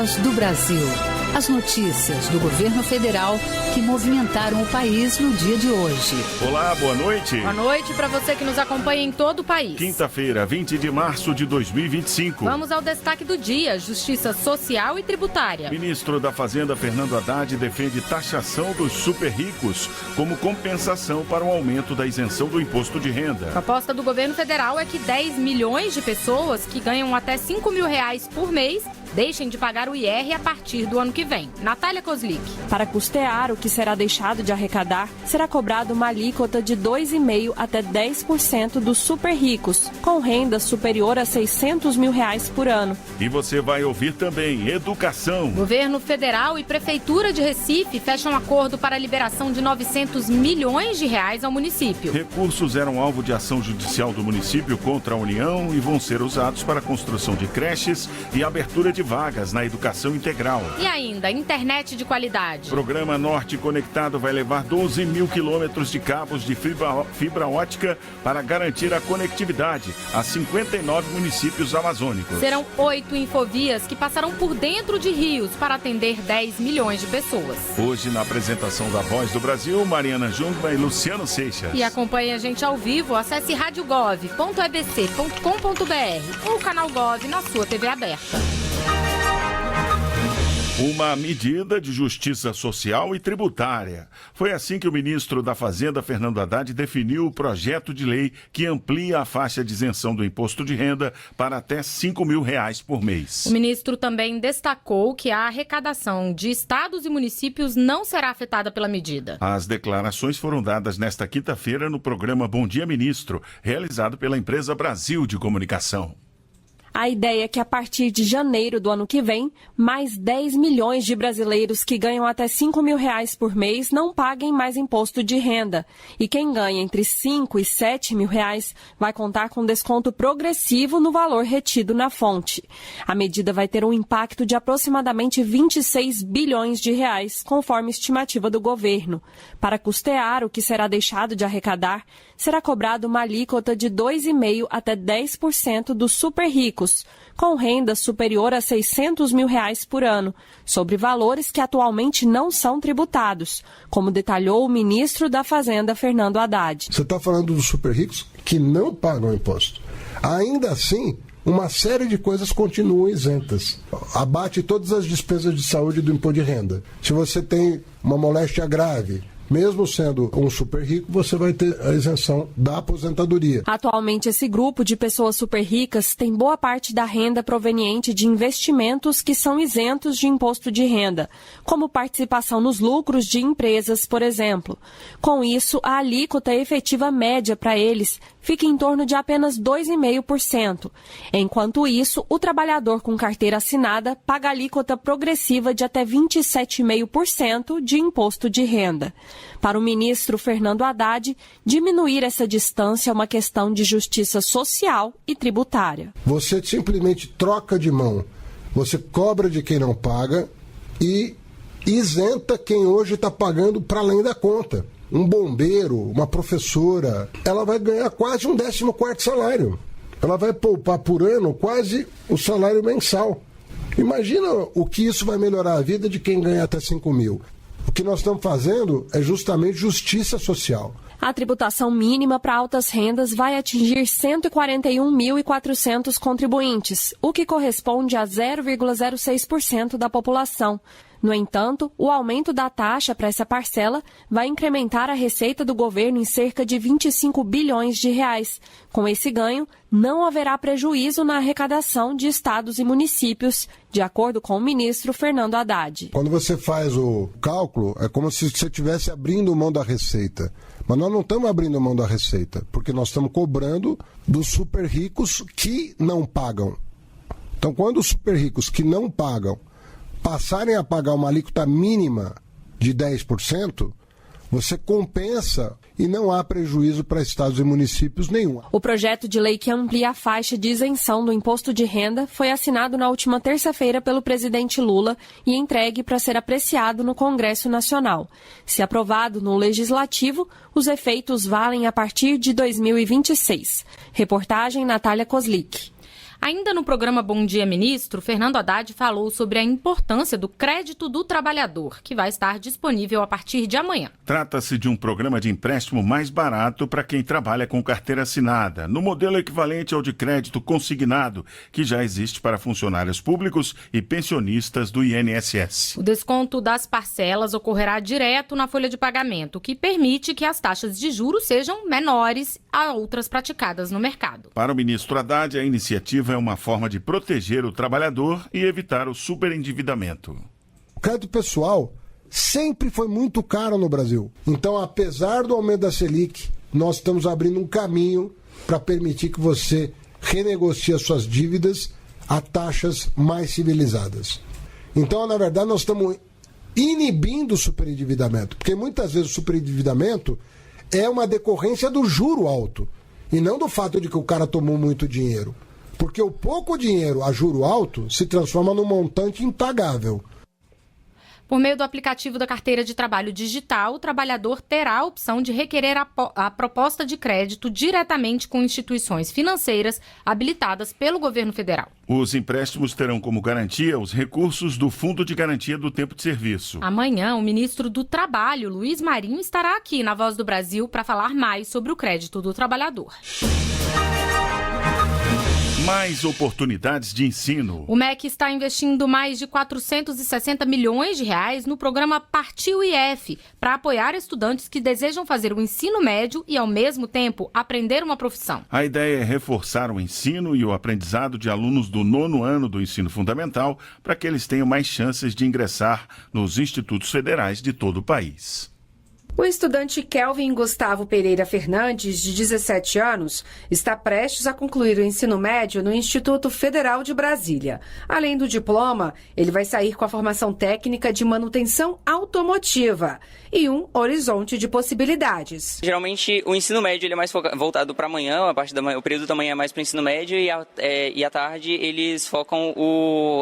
Voz do Brasil. As notícias do governo federal que movimentaram o país no dia de hoje. Olá, boa noite. Boa noite para você que nos acompanha em todo o país. Quinta-feira, 20 de março de 2025. Vamos ao destaque do dia: Justiça Social e Tributária. Ministro da Fazenda, Fernando Haddad, defende taxação dos super ricos como compensação para o aumento da isenção do imposto de renda. A proposta do governo federal é que 10 milhões de pessoas que ganham até R$5 mil por mês deixem de pagar o IR a partir do ano que vem. Natália Kozlik. Para custear o que será deixado de arrecadar, será cobrada uma alíquota de 2,5% até 10% dos super ricos, com renda superior a R$600 mil por ano. E você vai ouvir também educação. Governo federal e Prefeitura de Recife fecham acordo para a liberação de R$900 milhões ao município. Recursos eram alvo de ação judicial do município contra a União e vão ser usados para a construção de creches e abertura de vagas na educação integral. E ainda, internet de qualidade. O programa Norte Conectado vai levar 12 mil quilômetros de cabos de fibra ótica para garantir a conectividade a 59 municípios amazônicos. Serão 8 infovias que passarão por dentro de rios para atender 10 milhões de pessoas. Hoje, na apresentação da Voz do Brasil, Mariana Jungmann e Luciano Seixas. E acompanhe a gente ao vivo, acesse radiogov.ebc.com.br ou o canal Gov na sua TV aberta. Uma medida de justiça social e tributária. Foi assim que o ministro da Fazenda, Fernando Haddad, definiu o projeto de lei que amplia a faixa de isenção do imposto de renda para até R$5 mil por mês. O ministro também destacou que a arrecadação de estados e municípios não será afetada pela medida. As declarações foram dadas nesta quinta-feira no programa Bom Dia Ministro, realizado pela empresa Brasil de Comunicação. A ideia é que a partir de janeiro do ano que vem, mais 10 milhões de brasileiros que ganham até R$5 mil por mês não paguem mais imposto de renda. E quem ganha entre R$5 e R$7 mil vai contar com desconto progressivo no valor retido na fonte. A medida vai ter um impacto de aproximadamente R$26 bilhões, conforme estimativa do governo. Para custear o que será deixado de arrecadar, será cobrada uma alíquota de 2,5% até 10% dos super ricos, com renda superior a R$600 mil por ano, sobre valores que atualmente não são tributados, como detalhou o ministro da Fazenda, Fernando Haddad. Você está falando dos super ricos que não pagam imposto. Ainda assim, uma série de coisas continuam isentas. Abate todas as despesas de saúde do imposto de renda. Se você tem uma moléstia grave, mesmo sendo um super rico, você vai ter a isenção da aposentadoria. Atualmente, esse grupo de pessoas super ricas tem boa parte da renda proveniente de investimentos que são isentos de imposto de renda, como participação nos lucros de empresas, por exemplo. Com isso, a alíquota efetiva média para eles fica em torno de apenas 2,5%. Enquanto isso, o trabalhador com carteira assinada paga alíquota progressiva de até 27,5% de imposto de renda. Para o ministro Fernando Haddad, diminuir essa distância é uma questão de justiça social e tributária. Você simplesmente troca de mão. Você cobra de quem não paga e isenta quem hoje está pagando para além da conta. Um bombeiro, uma professora, ela vai ganhar quase um 14º salário. Ela vai poupar por ano quase o salário mensal. Imagina o que isso vai melhorar a vida de quem ganha até 5 mil. O que nós estamos fazendo é justamente justiça social. A tributação mínima para altas rendas vai atingir 141.400 contribuintes, o que corresponde a 0,06% da população. No entanto, o aumento da taxa para essa parcela vai incrementar a receita do governo em cerca de 25 bilhões de reais. Com esse ganho, não haverá prejuízo na arrecadação de estados e municípios, de acordo com o ministro Fernando Haddad. Quando você faz o cálculo, é como se você estivesse abrindo mão da receita. Mas nós não estamos abrindo mão da receita, porque nós estamos cobrando dos super ricos que não pagam. Então, quando os super ricos que não pagam passarem a pagar uma alíquota mínima de 10%, você compensa e não há prejuízo para estados e municípios nenhum. O projeto de lei que amplia a faixa de isenção do imposto de renda foi assinado na última terça-feira pelo presidente Lula e entregue para ser apreciado no Congresso Nacional. Se aprovado no Legislativo, os efeitos valem a partir de 2026. Reportagem Natália Kozlik. Ainda no programa Bom Dia Ministro, Fernando Haddad falou sobre a importância do crédito do trabalhador, que vai estar disponível a partir de amanhã. Trata-se de um programa de empréstimo mais barato para quem trabalha com carteira assinada, no modelo equivalente ao de crédito consignado, que já existe para funcionários públicos e pensionistas do INSS. O desconto das parcelas ocorrerá direto na folha de pagamento, o que permite que as taxas de juros sejam menores a outras praticadas no mercado. Para o ministro Haddad, a iniciativa é uma forma de proteger o trabalhador e evitar o superendividamento. O crédito pessoal sempre foi muito caro no Brasil. Então, apesar do aumento da Selic, nós estamos abrindo um caminho para permitir que você renegocie as suas dívidas a taxas mais civilizadas. Então, na verdade, nós estamos inibindo o superendividamento, porque muitas vezes o superendividamento é uma decorrência do juro alto e não do fato de que o cara tomou muito dinheiro. Porque o pouco dinheiro a juro alto se transforma num montante impagável. Por meio do aplicativo da carteira de trabalho digital, o trabalhador terá a opção de requerer a proposta de crédito diretamente com instituições financeiras habilitadas pelo governo federal. Os empréstimos terão como garantia os recursos do Fundo de Garantia do Tempo de Serviço. Amanhã, o ministro do Trabalho, Luiz Marinho, estará aqui na Voz do Brasil para falar mais sobre o crédito do trabalhador. Mais oportunidades de ensino. O MEC está investindo mais de 460 milhões de reais no programa Partiu IF para apoiar estudantes que desejam fazer o ensino médio e, ao mesmo tempo, aprender uma profissão. A ideia é reforçar o ensino e o aprendizado de alunos do 9º ano do ensino fundamental para que eles tenham mais chances de ingressar nos institutos federais de todo o país. O estudante Kelvin Gustavo Pereira Fernandes, de 17 anos, está prestes a concluir o ensino médio no Instituto Federal de Brasília. Além do diploma, ele vai sair com a formação técnica de manutenção automotiva e um horizonte de possibilidades. Geralmente, o ensino médio ele é mais voltado para amanhã, a parte da manhã, o período da manhã é mais para o ensino médio e à tarde eles focam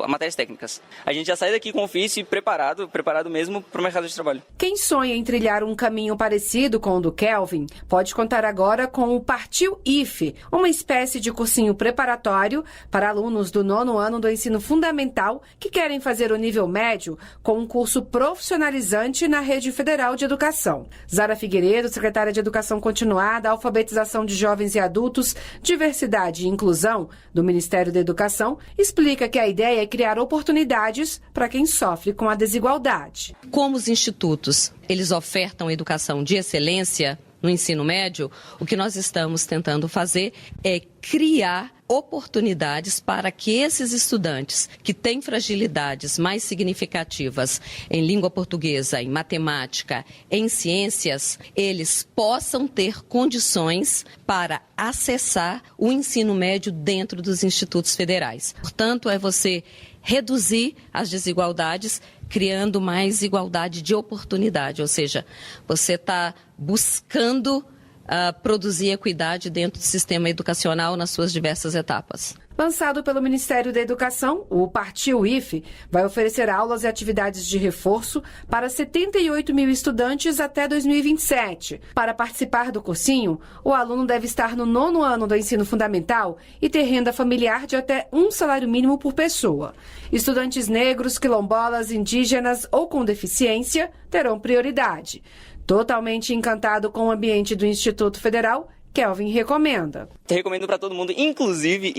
as matérias técnicas. A gente já sai daqui com o ofício preparado mesmo para o mercado de trabalho. Quem sonha em trilhar um caminho parecido com o do Kelvin pode contar agora com o Partiu IF, uma espécie de cursinho preparatório para alunos do 9º ano do ensino fundamental que querem fazer o nível médio com um curso profissionalizante na rede federal de educação. Zara Figueiredo, secretária de Educação Continuada, Alfabetização de Jovens e Adultos, Diversidade e Inclusão do Ministério da Educação, explica que a ideia é criar oportunidades para quem sofre com a desigualdade. Como os institutos, eles ofertam educação de excelência no ensino médio, o que nós estamos tentando fazer é criar oportunidades para que esses estudantes que têm fragilidades mais significativas em língua portuguesa, em matemática, em ciências, eles possam ter condições para acessar o ensino médio dentro dos institutos federais. Portanto, é você reduzir as desigualdades, criando mais igualdade de oportunidade, ou seja, você está buscando produzir equidade dentro do sistema educacional nas suas diversas etapas. Lançado pelo Ministério da Educação, o Partiu IF vai oferecer aulas e atividades de reforço para 78 mil estudantes até 2027. Para participar do cursinho, o aluno deve estar no 9º ano do ensino fundamental e ter renda familiar de até um salário mínimo por pessoa. Estudantes negros, quilombolas, indígenas ou com deficiência terão prioridade. Totalmente encantado com o ambiente do Instituto Federal, Kelvin recomenda. Recomendo para todo mundo, inclusive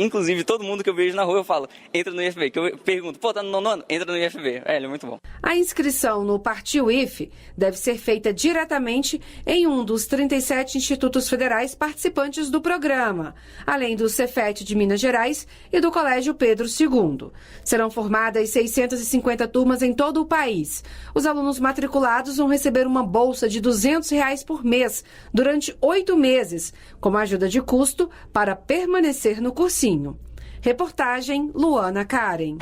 todo mundo que eu vejo na rua eu falo, entra no IFB, que eu pergunto, tá no 9º ano? Entra no IFB. Ele é muito bom. A inscrição no Partiu IF deve ser feita diretamente em um dos 37 institutos federais participantes do programa, além do Cefet de Minas Gerais e do Colégio Pedro II. Serão formadas 650 turmas em todo o país. Os alunos matriculados vão receber uma bolsa de R$200 por mês durante 8 meses, como ajuda de custo para permanecer no cursinho. Reportagem Luana Karen.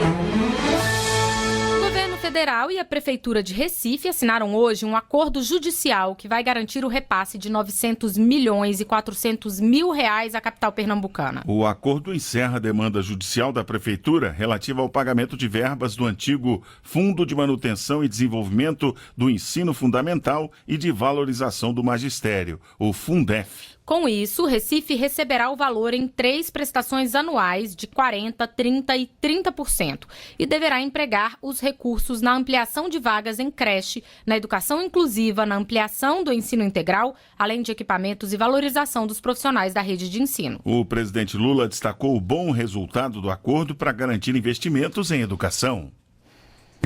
O governo federal e a Prefeitura de Recife assinaram hoje um acordo judicial que vai garantir o repasse de 900 milhões e 400 mil reais à capital pernambucana. O acordo encerra a demanda judicial da Prefeitura relativa ao pagamento de verbas do antigo Fundo de Manutenção e Desenvolvimento do Ensino Fundamental e de Valorização do Magistério, o Fundef. Com isso, Recife receberá o valor em 3 prestações anuais de 40%, 30% e 30% e deverá empregar os recursos na ampliação de vagas em creche, na educação inclusiva, na ampliação do ensino integral, além de equipamentos e valorização dos profissionais da rede de ensino. O presidente Lula destacou o bom resultado do acordo para garantir investimentos em educação.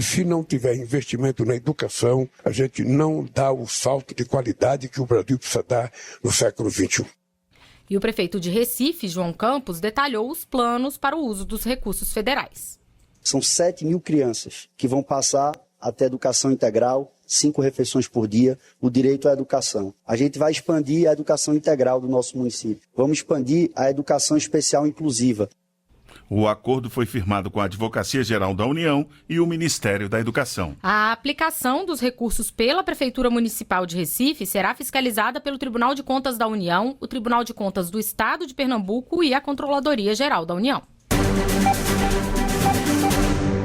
Se não tiver investimento na educação, a gente não dá o salto de qualidade que o Brasil precisa dar no século XXI. E o prefeito de Recife, João Campos, detalhou os planos para o uso dos recursos federais. São 7 mil crianças que vão passar a ter educação integral, 5 refeições por dia, o direito à educação. A gente vai expandir a educação integral do nosso município. Vamos expandir a educação especial inclusiva. O acordo foi firmado com a Advocacia Geral da União e o Ministério da Educação. A aplicação dos recursos pela Prefeitura Municipal de Recife será fiscalizada pelo Tribunal de Contas da União, o Tribunal de Contas do Estado de Pernambuco e a Controladoria Geral da União.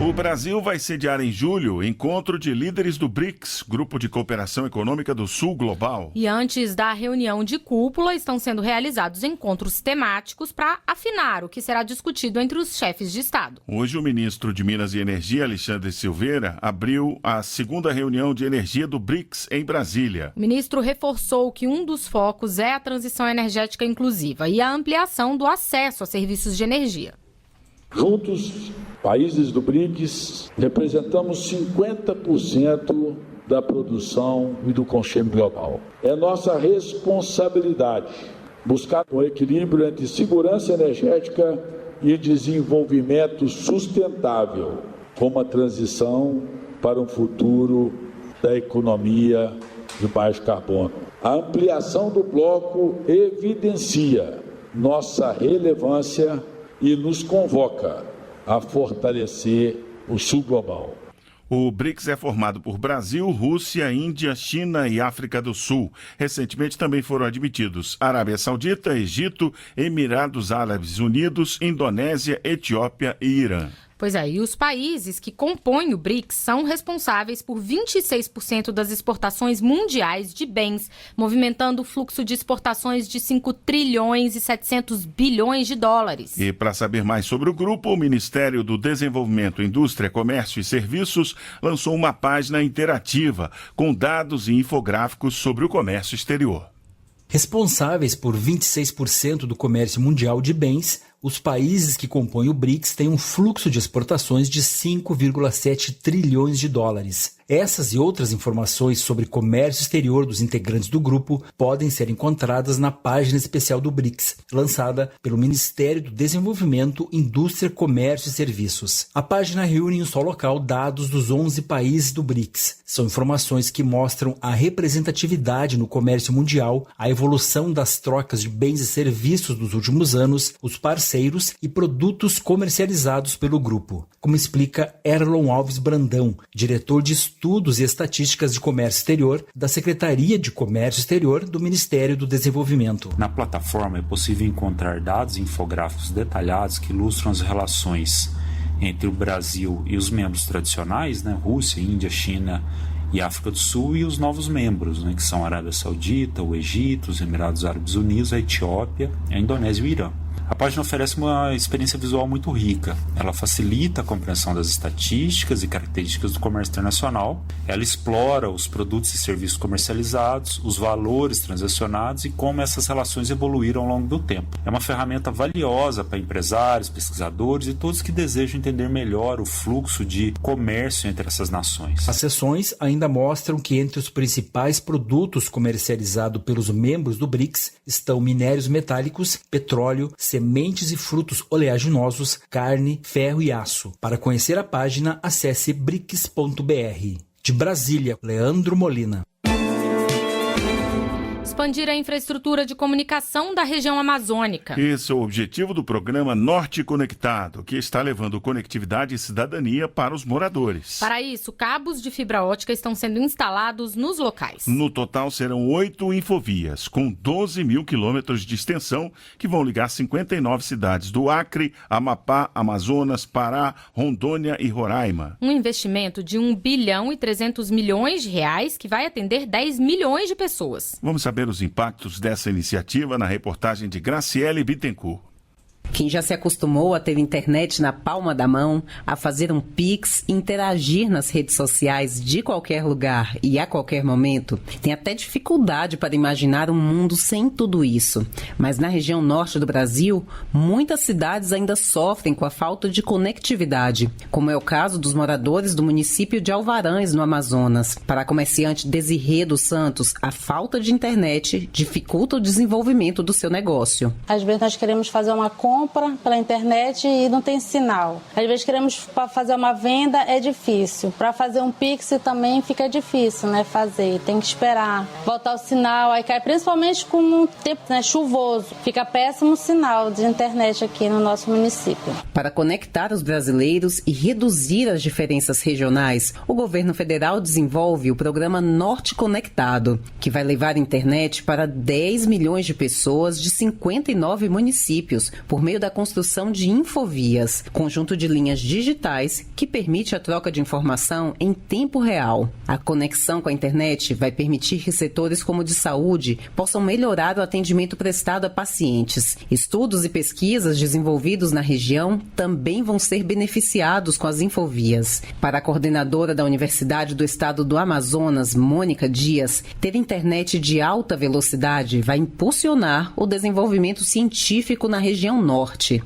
O Brasil vai sediar em julho encontro de líderes do BRICS, Grupo de Cooperação Econômica do Sul Global. E antes da reunião de cúpula, estão sendo realizados encontros temáticos para afinar o que será discutido entre os chefes de Estado. Hoje, o ministro de Minas e Energia, Alexandre Silveira, abriu a segunda reunião de energia do BRICS em Brasília. O ministro reforçou que um dos focos é a transição energética inclusiva e a ampliação do acesso a serviços de energia. Juntos, países do BRICS, representamos 50% da produção e do consumo global. É nossa responsabilidade buscar um equilíbrio entre segurança energética e desenvolvimento sustentável, com uma transição para um futuro da economia de baixo carbono. A ampliação do bloco evidencia nossa relevância e nos convoca a fortalecer o Sul Global. O BRICS é formado por Brasil, Rússia, Índia, China e África do Sul. Recentemente também foram admitidos Arábia Saudita, Egito, Emirados Árabes Unidos, Indonésia, Etiópia e Irã. Pois é, e os países que compõem o BRICS são responsáveis por 26% das exportações mundiais de bens, movimentando o fluxo de exportações de 5 trilhões e 700 bilhões de dólares. E para saber mais sobre o grupo, o Ministério do Desenvolvimento, Indústria, Comércio e Serviços lançou uma página interativa com dados e infográficos sobre o comércio exterior. Responsáveis por 26% do comércio mundial de bens, os países que compõem o BRICS têm um fluxo de exportações de 5,7 trilhões de dólares. Essas e outras informações sobre comércio exterior dos integrantes do grupo podem ser encontradas na página especial do BRICS, lançada pelo Ministério do Desenvolvimento, Indústria, Comércio e Serviços. A página reúne em um só local dados dos 11 países do BRICS. São informações que mostram a representatividade no comércio mundial, a evolução das trocas de bens e serviços nos últimos anos, os parceiros e produtos comercializados pelo grupo, como explica Erlon Alves Brandão, diretor de Estudos e Estatísticas de Comércio Exterior da Secretaria de Comércio Exterior do Ministério do Desenvolvimento. Na plataforma é possível encontrar dados e infográficos detalhados que ilustram as relações entre o Brasil e os membros tradicionais, Rússia, Índia, China e África do Sul, e os novos membros, que são a Arábia Saudita, o Egito, os Emirados Árabes Unidos, a Etiópia, a Indonésia e o Irã. A página oferece uma experiência visual muito rica. Ela facilita a compreensão das estatísticas e características do comércio internacional. Ela explora os produtos e serviços comercializados, os valores transacionados e como essas relações evoluíram ao longo do tempo. É uma ferramenta valiosa para empresários, pesquisadores e todos que desejam entender melhor o fluxo de comércio entre essas nações. As seções ainda mostram que entre os principais produtos comercializados pelos membros do BRICS estão minérios metálicos, petróleo, sementes e frutos oleaginosos, carne, ferro e aço. Para conhecer a página, acesse brics.br. De Brasília, Leandro Molina. Expandir a infraestrutura de comunicação da região amazônica. Esse é o objetivo do programa Norte Conectado, que está levando conectividade e cidadania para os moradores. Para isso, cabos de fibra ótica estão sendo instalados nos locais. No total, serão 8 infovias, com 12 mil quilômetros de extensão, que vão ligar 59 cidades do Acre, Amapá, Amazonas, Pará, Rondônia e Roraima. Um investimento de R$ 1 bilhão e 300 milhões, que vai atender 10 milhões de pessoas. Vamos saber os impactos dessa iniciativa na reportagem de Graciele Bittencourt. Quem já se acostumou a ter internet na palma da mão, a fazer um Pix, interagir nas redes sociais de qualquer lugar e a qualquer momento, tem até dificuldade para imaginar um mundo sem tudo isso. Mas na região norte do Brasil, muitas cidades ainda sofrem com a falta de conectividade, como é o caso dos moradores do município de Alvarães, no Amazonas. Para a comerciante Desirê dos Santos, a falta de internet dificulta o desenvolvimento do seu negócio. Às vezes nós queremos fazer uma compra pela internet e não tem sinal. Às vezes queremos fazer uma venda, é difícil. Para fazer um Pix também fica difícil, né? Fazer, tem que esperar. Voltar o sinal, aí cai principalmente com um tempo, né, chuvoso. Fica péssimo o sinal de internet aqui no nosso município. Para conectar os brasileiros e reduzir as diferenças regionais, o governo federal desenvolve o programa Norte Conectado, que vai levar a internet para 10 milhões de pessoas de 59 municípios, por meio da construção de infovias, conjunto de linhas digitais que permite a troca de informação em tempo real. A conexão com a internet vai permitir que setores como o de saúde possam melhorar o atendimento prestado a pacientes. Estudos e pesquisas desenvolvidos na região também vão ser beneficiados com as infovias. Para a coordenadora da Universidade do Estado do Amazonas, Mônica Dias, ter internet de alta velocidade vai impulsionar o desenvolvimento científico na região norte.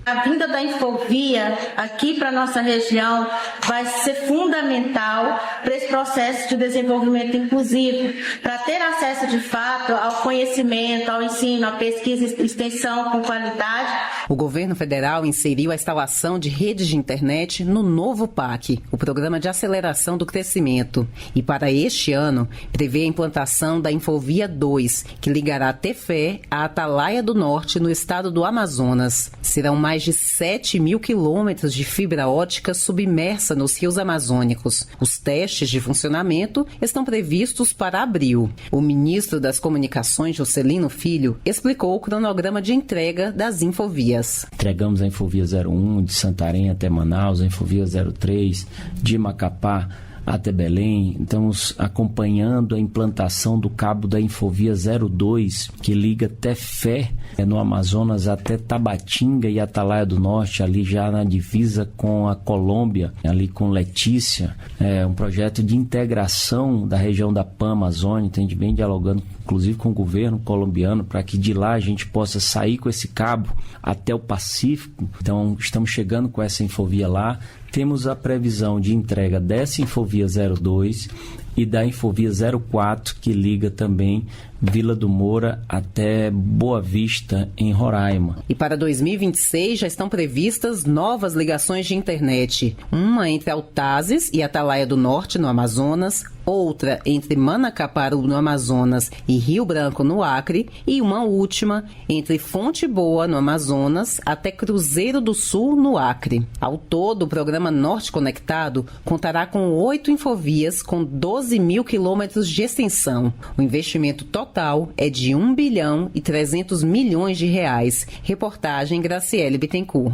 A vinda da Infovia aqui para a nossa região vai ser fundamental para esse processo de desenvolvimento inclusivo, para ter acesso de fato ao conhecimento, ao ensino, à pesquisa e extensão com qualidade. O governo federal inseriu a instalação de redes de internet no novo PAC, o Programa de Aceleração do Crescimento. E para este ano, prevê a implantação da Infovia 2, que ligará Tefé à Atalaia do Norte, no estado do Amazonas. Serão mais de 7 mil quilômetros de fibra ótica submersa nos rios amazônicos. Os testes de funcionamento estão previstos para abril. O ministro das Comunicações, Juscelino Filho, explicou o cronograma de entrega das infovias. Entregamos a Infovia 01 de Santarém até Manaus, a Infovia 03 de Macapá até Belém. Estamos acompanhando a implantação do cabo da Infovia 02, que liga Tefé, no Amazonas, até Tabatinga e Atalaia do Norte, ali já na divisa com a Colômbia, ali com Letícia. É um projeto de integração da região da Pan-Amazônia, a gente vem dialogando inclusive com o governo colombiano, para que de lá a gente possa sair com esse cabo até o Pacífico. Então, estamos chegando com essa Infovia lá. Temos a previsão de entrega dessa Infovia 02 e da Infovia 04, que liga também Vila do Moura até Boa Vista, em Roraima. E para 2026 já estão previstas novas ligações de internet. Uma entre Altazes e Atalaia do Norte, no Amazonas, outra entre Manacaparu, no Amazonas, e Rio Branco, no Acre, e uma última entre Fonte Boa, no Amazonas, até Cruzeiro do Sul, no Acre. Ao todo, o programa Norte Conectado contará com 8 infovias com 12 mil quilômetros de extensão. O investimento total é de R$1 bilhão e 300 milhões de reais. Reportagem Graciele Bittencourt.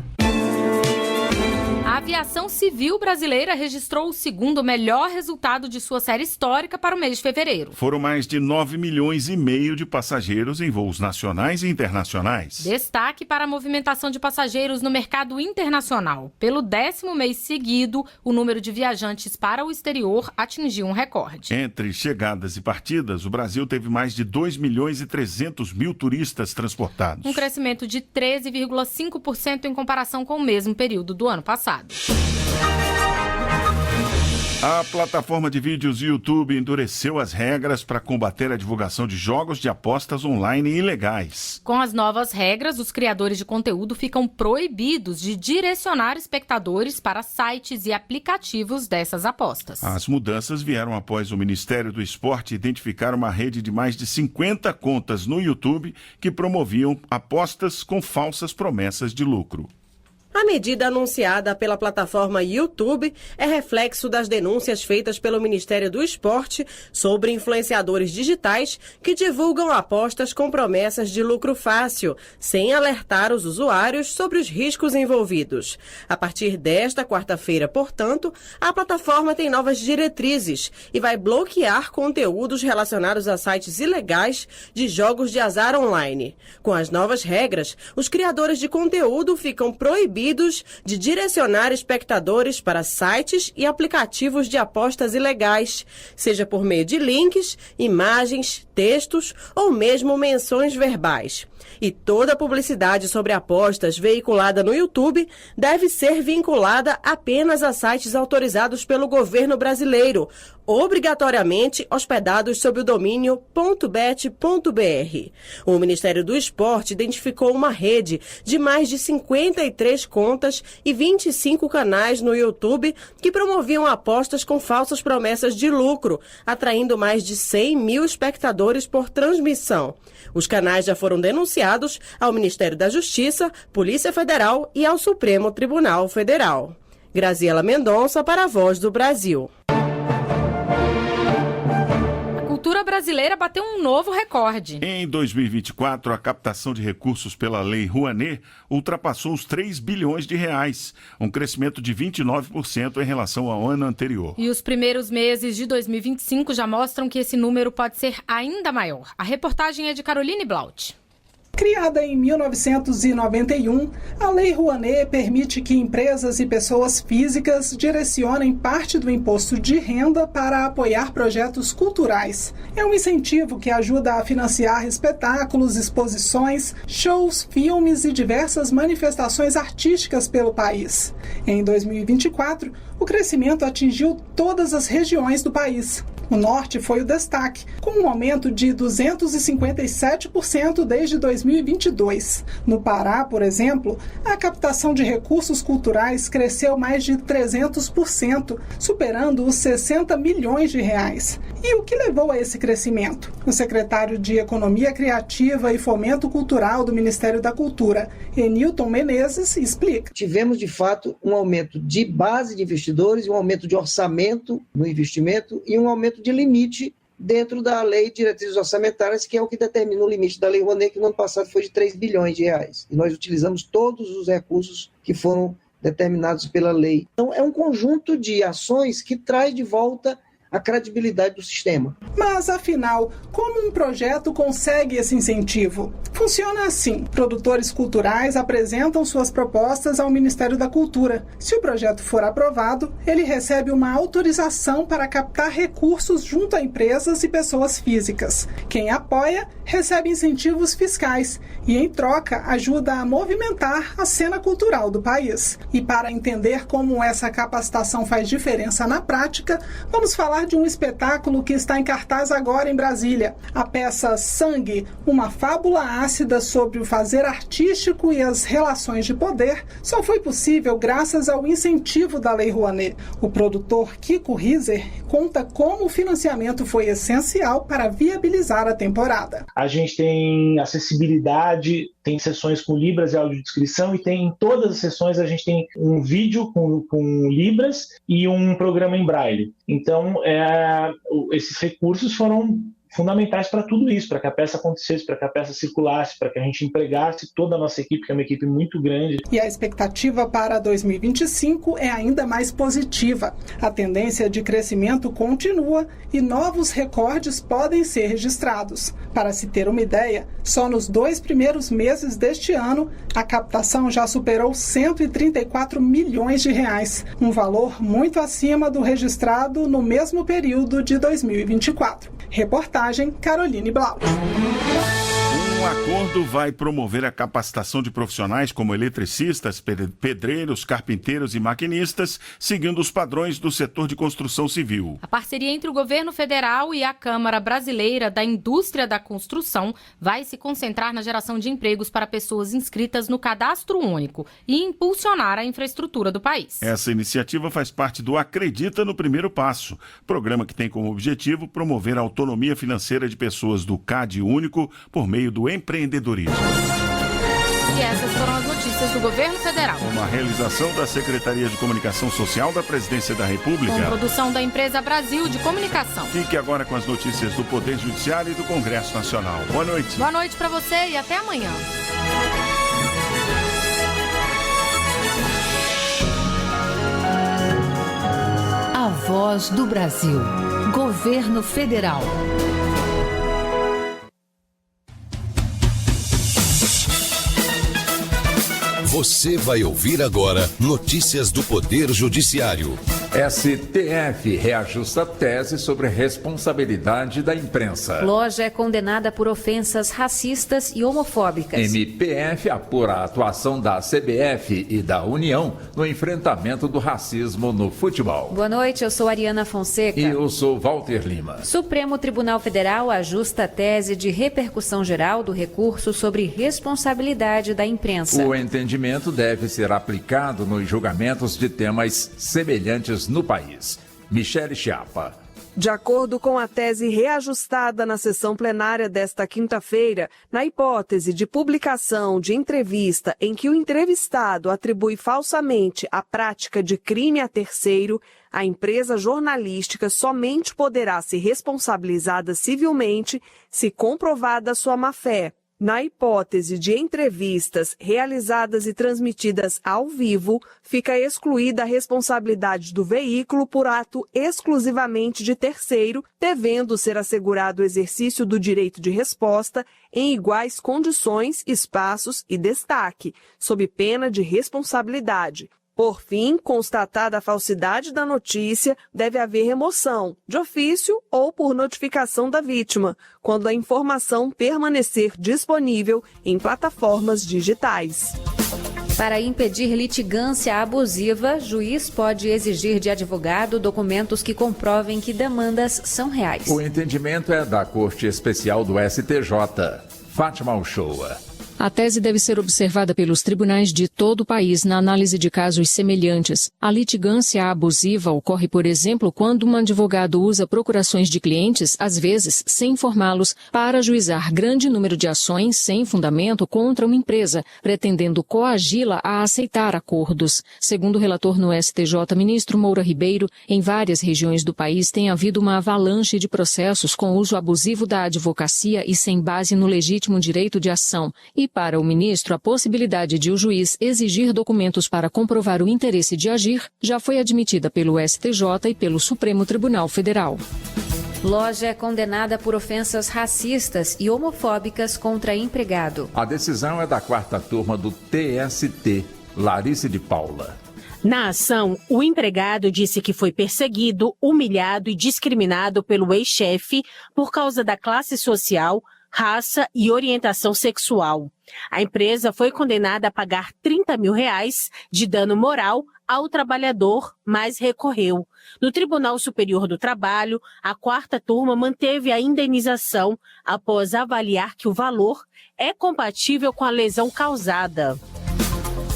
A aviação civil brasileira registrou o segundo melhor resultado de sua série histórica para o mês de fevereiro. Foram mais de 9 milhões e meio de passageiros em voos nacionais e internacionais. Destaque para a movimentação de passageiros no mercado internacional. Pelo 10º mês seguido, o número de viajantes para o exterior atingiu um recorde. Entre chegadas e partidas, o Brasil teve mais de 2 milhões e 300 mil turistas transportados. Um crescimento de 13,5% em comparação com o mesmo período do ano passado. A plataforma de vídeos YouTube endureceu as regras para combater a divulgação de jogos de apostas online ilegais. Com as novas regras, os criadores de conteúdo ficam proibidos de direcionar espectadores para sites e aplicativos dessas apostas. As mudanças vieram após o Ministério do Esporte identificar uma rede de mais de 50 contas no YouTube que promoviam apostas com falsas promessas de lucro. A medida anunciada pela plataforma YouTube é reflexo das denúncias feitas pelo Ministério do Esporte sobre influenciadores digitais que divulgam apostas com promessas de lucro fácil, sem alertar os usuários sobre os riscos envolvidos. A partir desta quarta-feira, portanto, a plataforma tem novas diretrizes e vai bloquear conteúdos relacionados a sites ilegais de jogos de azar online. Com as novas regras, os criadores de conteúdo ficam proibidos de direcionar espectadores para sites e aplicativos de apostas ilegais, seja por meio de links, imagens, textos ou mesmo menções verbais. E toda publicidade sobre apostas veiculada no YouTube deve ser vinculada apenas a sites autorizados pelo governo brasileiro, obrigatoriamente hospedados sob o domínio .bet.br. O Ministério do Esporte identificou uma rede de mais de 53 contas e 25 canais no YouTube que promoviam apostas com falsas promessas de lucro, atraindo mais de 100 mil espectadores por transmissão. Os canais já foram denunciados ao Ministério da Justiça, Polícia Federal e ao Supremo Tribunal Federal. Graziela Mendonça para a Voz do Brasil. A cultura brasileira bateu um novo recorde. Em 2024, a captação de recursos pela Lei Rouanet ultrapassou os 3 bilhões de reais, um crescimento de 29% em relação ao ano anterior. E os primeiros meses de 2025 já mostram que esse número pode ser ainda maior. A reportagem é de Caroline Blaut. Criada em 1991, a Lei Rouanet permite que empresas e pessoas físicas direcionem parte do imposto de renda para apoiar projetos culturais. É um incentivo que ajuda a financiar espetáculos, exposições, shows, filmes e diversas manifestações artísticas pelo país. Em 2024, o crescimento atingiu todas as regiões do país. O Norte foi o destaque, com um aumento de 257% desde 2022. No Pará, por exemplo, a captação de recursos culturais cresceu mais de 300%, superando os 60 milhões de reais. E o que levou a esse crescimento? O secretário de Economia Criativa e Fomento Cultural do Ministério da Cultura, Enilton Menezes, explica. Tivemos, de fato, um aumento de base de investidores, um aumento de orçamento no investimento e um aumento de limite dentro da Lei de Diretrizes Orçamentárias, que é o que determina o limite da Lei Rouanet, que no ano passado foi de 3 bilhões de reais. E nós utilizamos todos os recursos que foram determinados pela lei. Então, é um conjunto de ações que traz de volta a credibilidade do sistema. Mas, afinal, como um projeto consegue esse incentivo? Funciona assim. Produtores culturais apresentam suas propostas ao Ministério da Cultura. Se o projeto for aprovado, ele recebe uma autorização para captar recursos junto a empresas e pessoas físicas. Quem apoia recebe incentivos fiscais e, em troca, ajuda a movimentar a cena cultural do país. E para entender como essa capacitação faz diferença na prática, vamos falar de um espetáculo que está em cartaz agora em Brasília. A peça Sangue, uma fábula ácida sobre o fazer artístico e as relações de poder, só foi possível graças ao incentivo da Lei Rouanet. O produtor Kiko Riser conta como o financiamento foi essencial para viabilizar a temporada. A gente tem acessibilidade, tem sessões com libras e audiodescrição e tem em todas as sessões a gente tem um vídeo com libras e um programa em braille. Então, esses recursos foram fundamentais para tudo isso, para que a peça acontecesse, para que a peça circulasse, para que a gente empregasse toda a nossa equipe, que é uma equipe muito grande. E a expectativa para 2025 é ainda mais positiva. A tendência de crescimento continua e novos recordes podem ser registrados. Para se ter uma ideia, só nos 2 primeiros meses deste ano, a captação já superou 134 milhões de reais, um valor muito acima do registrado no mesmo período de 2024. Reportagem Caroline Blaut. Um acordo vai promover a capacitação de profissionais como eletricistas, pedreiros, carpinteiros e maquinistas, seguindo os padrões do setor de construção civil. A parceria entre o governo federal e a Câmara Brasileira da Indústria da Construção vai se concentrar na geração de empregos para pessoas inscritas no Cadastro Único e impulsionar a infraestrutura do país. Essa iniciativa faz parte do Acredita no Primeiro Passo, programa que tem como objetivo promover a autonomia financeira de pessoas do CAD Único por meio do empreendedorismo. E essas foram as notícias do Governo Federal. Uma realização da Secretaria de Comunicação Social da Presidência da República. Com produção da Empresa Brasil de Comunicação. Fique agora com as notícias do Poder Judiciário e do Congresso Nacional. Boa noite. Boa noite para você e até amanhã. A Voz do Brasil. Governo Federal. Você vai ouvir agora notícias do Poder Judiciário. STF reajusta tese sobre responsabilidade da imprensa. Loja é condenada por ofensas racistas e homofóbicas. MPF apura a atuação da CBF e da União no enfrentamento do racismo no futebol. Boa noite, eu sou Ariana Fonseca. E eu sou Walter Lima. Supremo Tribunal Federal ajusta a tese de repercussão geral do recurso sobre responsabilidade da imprensa. O entendimento deve ser aplicado nos julgamentos de temas semelhantes no país. Michele Chiapa. De acordo com a tese reajustada na sessão plenária desta quinta-feira, na hipótese de publicação de entrevista em que o entrevistado atribui falsamente a prática de crime a terceiro, a empresa jornalística somente poderá ser responsabilizada civilmente se comprovada sua má-fé. Na hipótese de entrevistas realizadas e transmitidas ao vivo, fica excluída a responsabilidade do veículo por ato exclusivamente de terceiro, devendo ser assegurado o exercício do direito de resposta em iguais condições, espaços e destaque, sob pena de responsabilidade. Por fim, constatada a falsidade da notícia, deve haver remoção, de ofício ou por notificação da vítima, quando a informação permanecer disponível em plataformas digitais. Para impedir litigância abusiva, juiz pode exigir de advogado documentos que comprovem que demandas são reais. O entendimento é da Corte Especial do STJ. Fátima Uchoa. A tese deve ser observada pelos tribunais de todo o país na análise de casos semelhantes. A litigância abusiva ocorre, por exemplo, quando um advogado usa procurações de clientes, às vezes sem informá-los, para ajuizar grande número de ações sem fundamento contra uma empresa, pretendendo coagi-la a aceitar acordos. Segundo o relator no STJ, ministro Moura Ribeiro, em várias regiões do país tem havido uma avalanche de processos com uso abusivo da advocacia e sem base no legítimo direito de ação. E para o ministro, a possibilidade de o juiz exigir documentos para comprovar o interesse de agir já foi admitida pelo STJ e pelo Supremo Tribunal Federal. Loja é condenada por ofensas racistas e homofóbicas contra empregado. A decisão é da quarta turma do TST, Larice de Paula. Na ação, o empregado disse que foi perseguido, humilhado e discriminado pelo ex-chefe por causa da classe social, raça e orientação sexual. A empresa foi condenada a pagar R$30 mil de dano moral ao trabalhador, mas recorreu. No Tribunal Superior do Trabalho, a quarta turma manteve a indenização após avaliar que o valor é compatível com a lesão causada.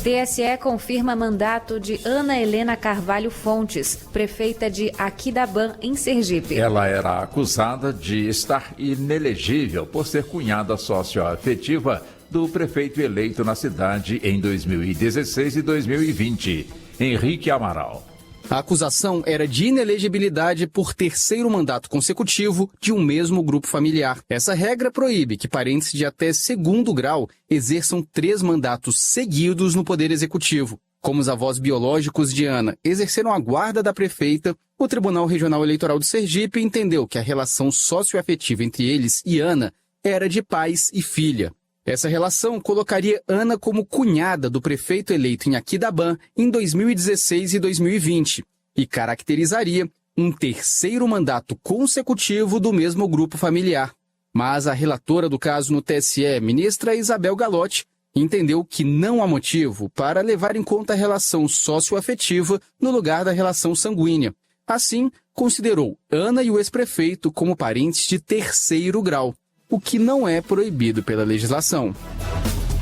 TSE confirma mandato de Ana Helena Carvalho Fontes, prefeita de Aquidabã, em Sergipe. Ela era acusada de estar inelegível por ser cunhada socioafetiva do prefeito eleito na cidade em 2016 e 2020, Henrique Amaral. A acusação era de inelegibilidade por terceiro mandato consecutivo de um mesmo grupo familiar. Essa regra proíbe que parentes de até segundo grau exerçam 3 mandatos seguidos no Poder Executivo. Como os avós biológicos de Ana exerceram a guarda da prefeita, o Tribunal Regional Eleitoral de Sergipe entendeu que a relação socioafetiva entre eles e Ana era de pais e filha. Essa relação colocaria Ana como cunhada do prefeito eleito em Aquidabã em 2016 e 2020 e caracterizaria um terceiro mandato consecutivo do mesmo grupo familiar. Mas a relatora do caso no TSE, ministra Isabel Galotti, entendeu que não há motivo para levar em conta a relação socioafetiva no lugar da relação sanguínea. Assim, considerou Ana e o ex-prefeito como parentes de terceiro grau, o que não é proibido pela legislação.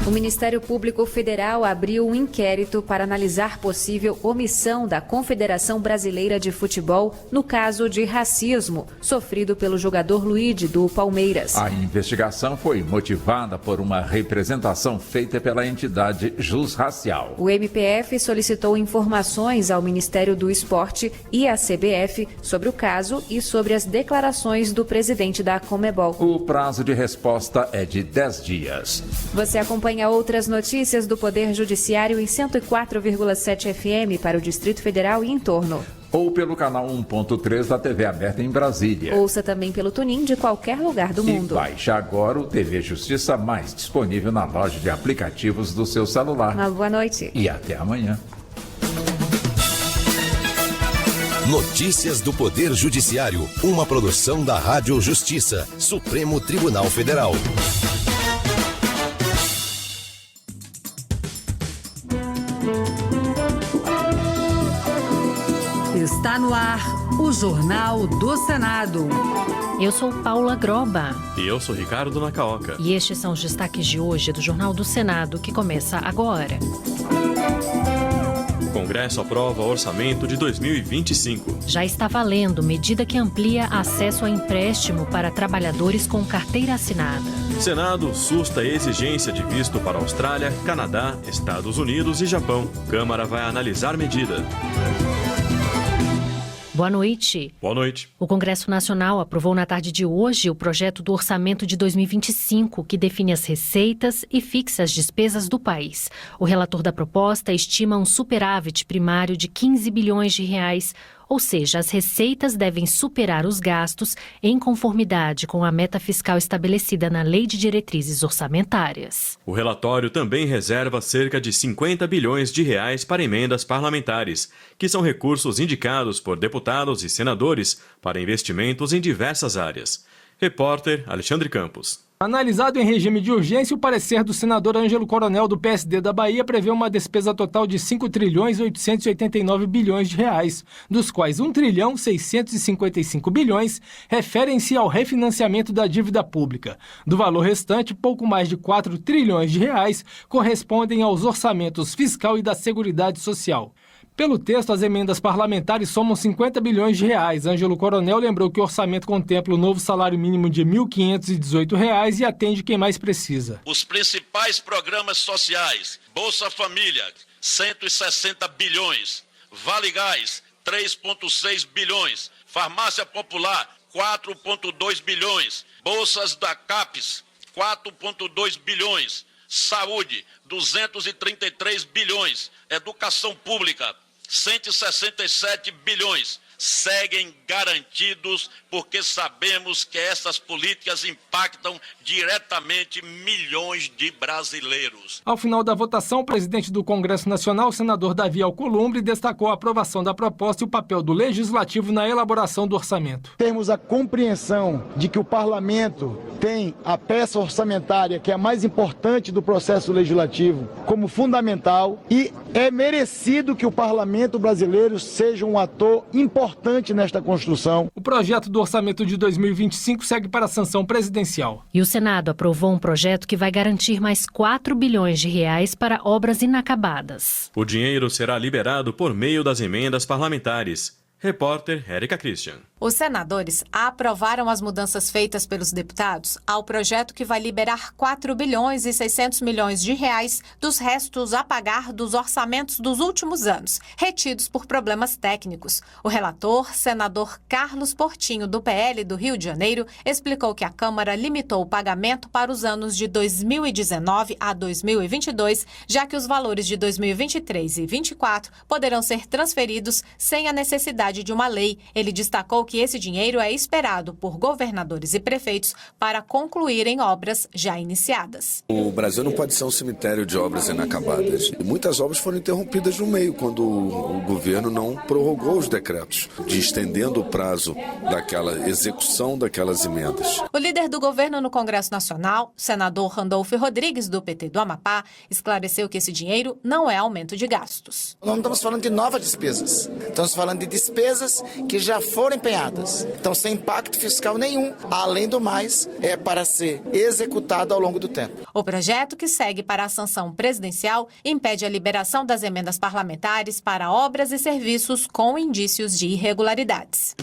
O Ministério Público Federal abriu um inquérito para analisar possível omissão da Confederação Brasileira de Futebol no caso de racismo sofrido pelo jogador Luigi do Palmeiras. A investigação foi motivada por uma representação feita pela entidade JusRacial. O MPF solicitou informações ao Ministério do Esporte e à CBF sobre o caso e sobre as declarações do presidente da Conmebol. O prazo de resposta é de 10 dias. Você acompanha outras notícias do Poder Judiciário em 104,7 FM para o Distrito Federal e em torno. Ou pelo canal 1.3 da TV aberta em Brasília. Ouça também pelo TuneIn de qualquer lugar do mundo. E baixe agora o TV Justiça Mais, disponível na loja de aplicativos do seu celular. Uma boa noite. E até amanhã. Notícias do Poder Judiciário, uma produção da Rádio Justiça, Supremo Tribunal Federal. Está no ar o Jornal do Senado. Eu sou Paula Groba. E eu sou Ricardo Nacaoca. E estes são os destaques de hoje do Jornal do Senado, que começa agora. O Congresso aprova o orçamento de 2025. Já está valendo medida que amplia acesso a empréstimo para trabalhadores com carteira assinada. Senado susta a exigência de visto para Austrália, Canadá, Estados Unidos e Japão. Câmara vai analisar medida. Boa noite. Boa noite. O Congresso Nacional aprovou na tarde de hoje o projeto do orçamento de 2025, que define as receitas e fixa as despesas do país. O relator da proposta estima um superávit primário de 15 bilhões de reais, ou seja, as receitas devem superar os gastos em conformidade com a meta fiscal estabelecida na Lei de Diretrizes Orçamentárias. O relatório também reserva cerca de 50 bilhões de reais para emendas parlamentares, que são recursos indicados por deputados e senadores para investimentos em diversas áreas. Repórter Alexandre Campos. Analisado em regime de urgência, o parecer do senador Ângelo Coronel, do PSD da Bahia, prevê uma despesa total de 5.889 bilhões de reais, dos quais 1.655 bilhões referem-se ao refinanciamento da dívida pública. Do valor restante, pouco mais de 4 trilhões de reais correspondem aos orçamentos fiscal e da Seguridade Social. Pelo texto, as emendas parlamentares somam 50 bilhões de reais. Ângelo Coronel lembrou que o orçamento contempla o novo salário mínimo de R$ 1.518 e atende quem mais precisa. Os principais programas sociais, Bolsa Família, 160 bilhões, Vale Gás, 3,6 bilhões, Farmácia Popular, 4,2 bilhões, Bolsas da CAPES, 4,2 bilhões, Saúde, 233 bilhões, Educação Pública, 167 bilhões, seguem garantidos porque sabemos que essas políticas impactam diretamente milhões de brasileiros. Ao final da votação, o presidente do Congresso Nacional, o senador Davi Alcolumbre, destacou a aprovação da proposta e o papel do Legislativo na elaboração do orçamento. Temos a compreensão de que o Parlamento tem a peça orçamentária, que é a mais importante do processo legislativo, como fundamental, e é merecido que o Parlamento brasileiro seja um ator importante nesta construção. O projeto do orçamento de 2025 segue para a sanção presidencial. E o Senado aprovou um projeto que vai garantir mais 4 bilhões de reais para obras inacabadas. O dinheiro será liberado por meio das emendas parlamentares. Repórter Érica Christian. Os senadores aprovaram as mudanças feitas pelos deputados ao projeto que vai liberar 4 bilhões e 600 milhões de reais dos restos a pagar dos orçamentos dos últimos anos, retidos por problemas técnicos. O relator, senador Carlos Portinho, do PL do Rio de Janeiro, explicou que a Câmara limitou o pagamento para os anos de 2019 a 2022, já que os valores de 2023 e 2024 poderão ser transferidos sem a necessidade de uma lei. Ele destacou que esse dinheiro é esperado por governadores e prefeitos para concluírem obras já iniciadas. O Brasil não pode ser um cemitério de obras inacabadas. E muitas obras foram interrompidas no meio, quando o governo não prorrogou os decretos, de estendendo o prazo daquela execução daquelas emendas. O líder do governo no Congresso Nacional, senador Randolfo Rodrigues, do PT do Amapá, esclareceu que esse dinheiro não é aumento de gastos. Nós não estamos falando de novas despesas, estamos falando de despesas despesas que já foram empenhadas. Então, sem impacto fiscal nenhum, além do mais, é para ser executado ao longo do tempo. O projeto, que segue para a sanção presidencial, impede a liberação das emendas parlamentares para obras e serviços com indícios de irregularidades.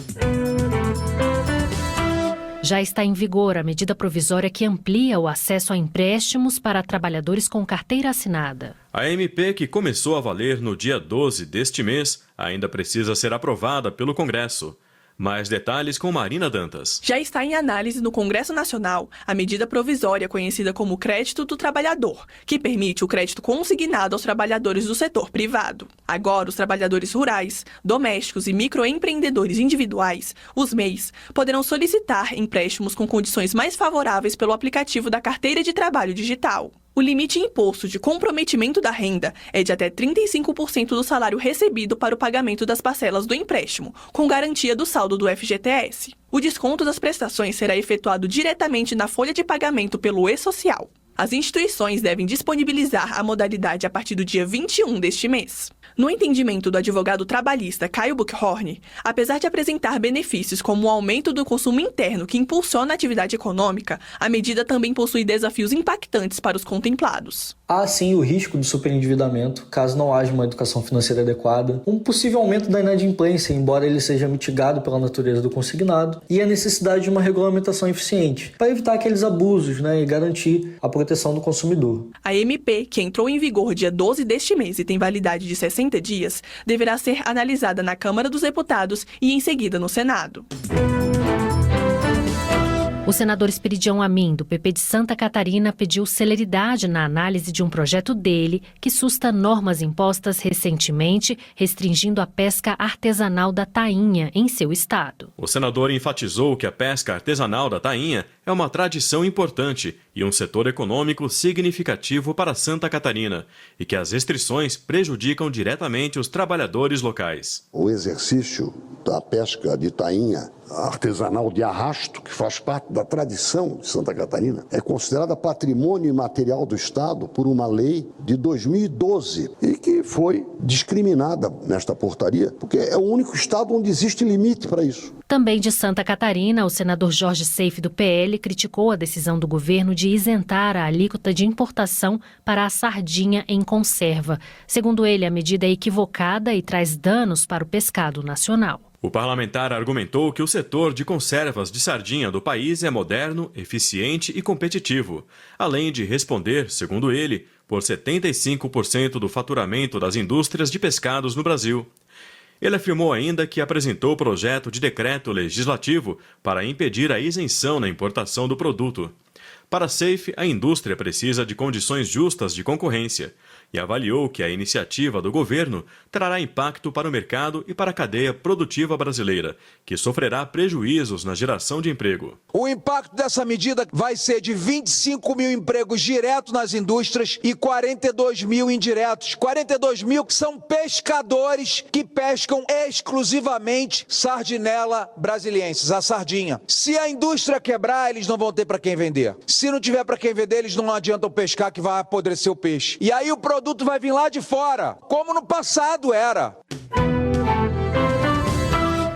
Já está em vigor a medida provisória que amplia o acesso a empréstimos para trabalhadores com carteira assinada. A MP, que começou a valer no dia 12 deste mês, ainda precisa ser aprovada pelo Congresso. Mais detalhes com Marina Dantas. Já está em análise no Congresso Nacional a medida provisória conhecida como Crédito do Trabalhador, que permite o crédito consignado aos trabalhadores do setor privado. Agora, os trabalhadores rurais, domésticos e microempreendedores individuais, os MEIs, poderão solicitar empréstimos com condições mais favoráveis pelo aplicativo da Carteira de Trabalho Digital. O limite imposto de comprometimento da renda é de até 35% do salário recebido para o pagamento das parcelas do empréstimo, com garantia do saldo do FGTS. O desconto das prestações será efetuado diretamente na folha de pagamento pelo e-Social. As instituições devem disponibilizar a modalidade a partir do dia 21 deste mês. No entendimento do advogado trabalhista Caio Buchhorn, apesar de apresentar benefícios como o aumento do consumo interno que impulsiona a atividade econômica, a medida também possui desafios impactantes para os contemplados. Há sim o risco de superendividamento, caso não haja uma educação financeira adequada, um possível aumento da inadimplência, embora ele seja mitigado pela natureza do consignado, e a necessidade de uma regulamentação eficiente, para evitar aqueles abusos, e garantir a proteção do consumidor. A MP, que entrou em vigor dia 12 deste mês e tem validade de 60 dias, deverá ser analisada na Câmara dos Deputados e em seguida no Senado. O senador Esperidião Amin, do PP de Santa Catarina, pediu celeridade na análise de um projeto dele que susta normas impostas recentemente, restringindo a pesca artesanal da tainha em seu estado. O senador enfatizou que a pesca artesanal da tainha é uma tradição importante e um setor econômico significativo para Santa Catarina e que as restrições prejudicam diretamente os trabalhadores locais. O exercício da pesca de tainha artesanal de arrasto, que faz parte da tradição de Santa Catarina, é considerada patrimônio imaterial do Estado por uma lei de 2012 e que foi discriminada nesta portaria, porque é o único estado onde existe limite para isso. Também de Santa Catarina, o senador Jorge Seife, do PL, criticou a decisão do governo de isentar a alíquota de importação para a sardinha em conserva. Segundo ele, a medida é equivocada e traz danos para o pescado nacional. O parlamentar argumentou que o setor de conservas de sardinha do país é moderno, eficiente e competitivo, além de responder, segundo ele, por 75% do faturamento das indústrias de pescados no Brasil. Ele afirmou ainda que apresentou o projeto de decreto legislativo para impedir a isenção na importação do produto. Para Seife, a indústria precisa de condições justas de concorrência e avaliou que a iniciativa do governo trará impacto para o mercado e para a cadeia produtiva brasileira, que sofrerá prejuízos na geração de emprego. O impacto dessa medida vai ser de 25 mil empregos diretos nas indústrias e 42 mil indiretos. 42 mil que são pescadores que pescam exclusivamente sardinella brasiliensis, a sardinha. Se a indústria quebrar, eles não vão ter para quem vender. Se não tiver para quem vender, eles não adiantam pescar, que vai apodrecer o peixe. E aí o produto vai vir lá de fora, como no passado era.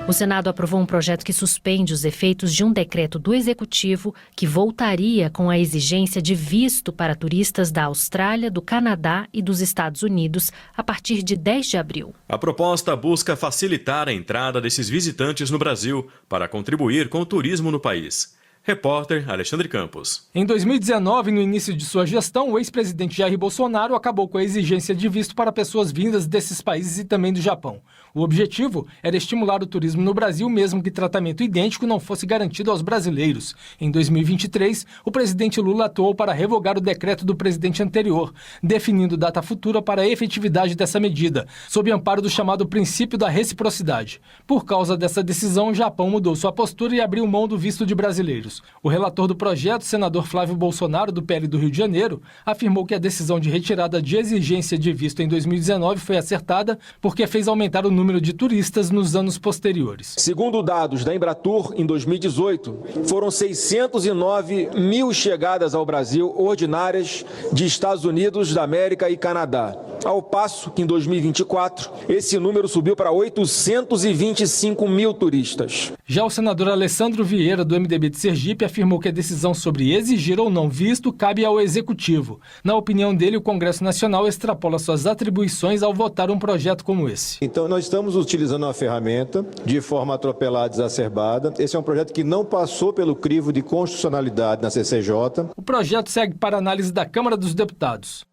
O Senado aprovou um projeto que suspende os efeitos de um decreto do Executivo que voltaria com a exigência de visto para turistas da Austrália, do Canadá e dos Estados Unidos a partir de 10 de abril. A proposta busca facilitar a entrada desses visitantes no Brasil para contribuir com o turismo no país. Repórter Alexandre Campos. Em 2019, no início de sua gestão, o ex-presidente Jair Bolsonaro acabou com a exigência de visto para pessoas vindas desses países e também do Japão. O objetivo era estimular o turismo no Brasil, mesmo que tratamento idêntico não fosse garantido aos brasileiros. Em 2023, o presidente Lula atuou para revogar o decreto do presidente anterior, definindo data futura para a efetividade dessa medida, sob amparo do chamado princípio da reciprocidade. Por causa dessa decisão, o Japão mudou sua postura e abriu mão do visto de brasileiros. O relator do projeto, senador Flávio Bolsonaro, do PL do Rio de Janeiro, afirmou que a decisão de retirada de exigência de visto em 2019 foi acertada porque fez aumentar o número de turistas nos anos posteriores. Segundo dados da Embratur, em 2018, foram 609 mil chegadas ao Brasil ordinárias de Estados Unidos da América e Canadá. ao passo que em 2024 esse número subiu para 825 mil turistas. Já o senador Alessandro Vieira, do MDB de Sergipe, afirmou que a decisão sobre exigir ou não visto cabe ao Executivo. Na opinião dele, o Congresso Nacional extrapola suas atribuições ao votar um projeto como esse. Então nós estamos utilizando uma ferramenta de forma atropelada, exacerbada. Esse é um projeto que não passou pelo crivo de constitucionalidade na CCJ. O projeto segue para análise da Câmara dos Deputados.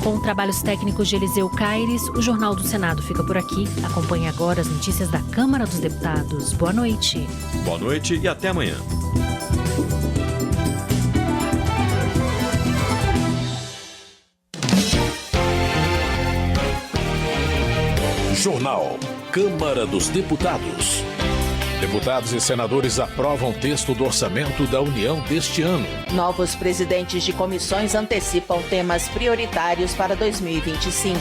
Com trabalhos técnicos de Eliseu Caires, o Jornal do Senado fica por aqui. Acompanhe agora as notícias da Câmara dos Deputados. Boa noite. Boa noite e até amanhã. Jornal Câmara dos Deputados. Deputados e senadores aprovam texto do orçamento da União deste ano. Novos presidentes de comissões antecipam temas prioritários para 2025.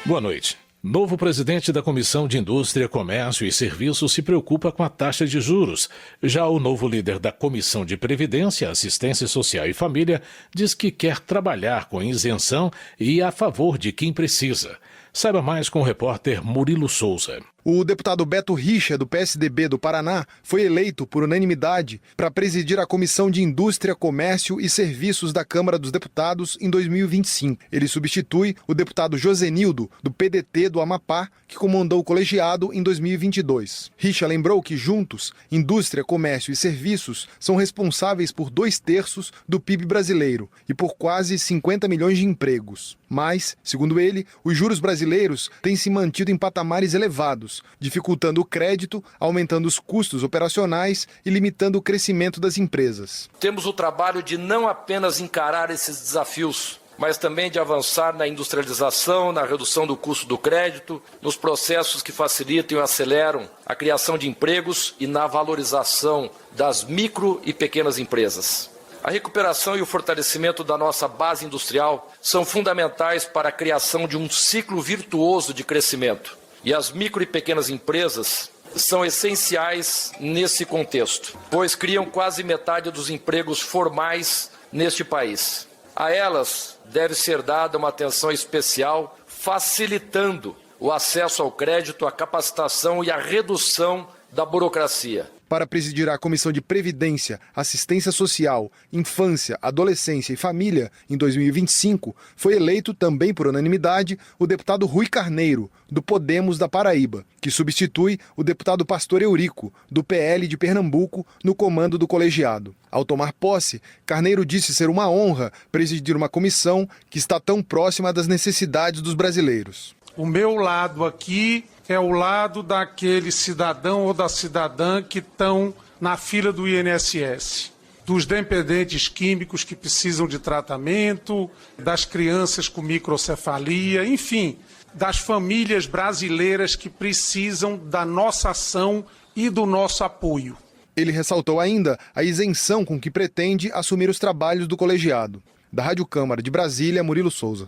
Boa noite. Novo presidente da Comissão de Indústria, Comércio e Serviços se preocupa com a taxa de juros. Já o novo líder da Comissão de Previdência, Assistência Social e Família diz que quer trabalhar com isenção e a favor de quem precisa. Saiba mais com o repórter Murilo Souza. O deputado Beto Richa, do PSDB do Paraná, foi eleito por unanimidade para presidir a Comissão de Indústria, Comércio e Serviços da Câmara dos Deputados em 2025. Ele substitui o deputado Josenildo, do PDT do Amapá, que comandou o colegiado em 2022. Richa lembrou que juntos, indústria, comércio e serviços são responsáveis por 2/3 do PIB brasileiro e por quase 50 milhões de empregos. Mas, segundo ele, os juros brasileiros têm se mantido em patamares elevados, dificultando o crédito, aumentando os custos operacionais e limitando o crescimento das empresas. Temos o trabalho de não apenas encarar esses desafios, mas também de avançar na industrialização, na redução do custo do crédito, nos processos que facilitam e aceleram a criação de empregos e na valorização das micro e pequenas empresas. A recuperação e o fortalecimento da nossa base industrial são fundamentais para a criação de um ciclo virtuoso de crescimento. E as micro e pequenas empresas são essenciais nesse contexto, pois criam quase metade dos empregos formais neste país. A elas deve ser dada uma atenção especial, facilitando o acesso ao crédito, a capacitação e a redução da burocracia. Para presidir a Comissão de Previdência, Assistência Social, Infância, Adolescência e Família em 2025, foi eleito também por unanimidade o deputado Rui Carneiro, do Podemos da Paraíba, que substitui o deputado Pastor Eurico, do PL de Pernambuco, no comando do colegiado. Ao tomar posse, Carneiro disse ser uma honra presidir uma comissão que está tão próxima das necessidades dos brasileiros. O meu lado aqui é o lado daquele cidadão ou da cidadã que estão na fila do INSS, dos dependentes químicos que precisam de tratamento, das crianças com microcefalia, enfim, das famílias brasileiras que precisam da nossa ação e do nosso apoio. Ele ressaltou ainda a isenção com que pretende assumir os trabalhos do colegiado. Da Rádio Câmara de Brasília, Murilo Souza.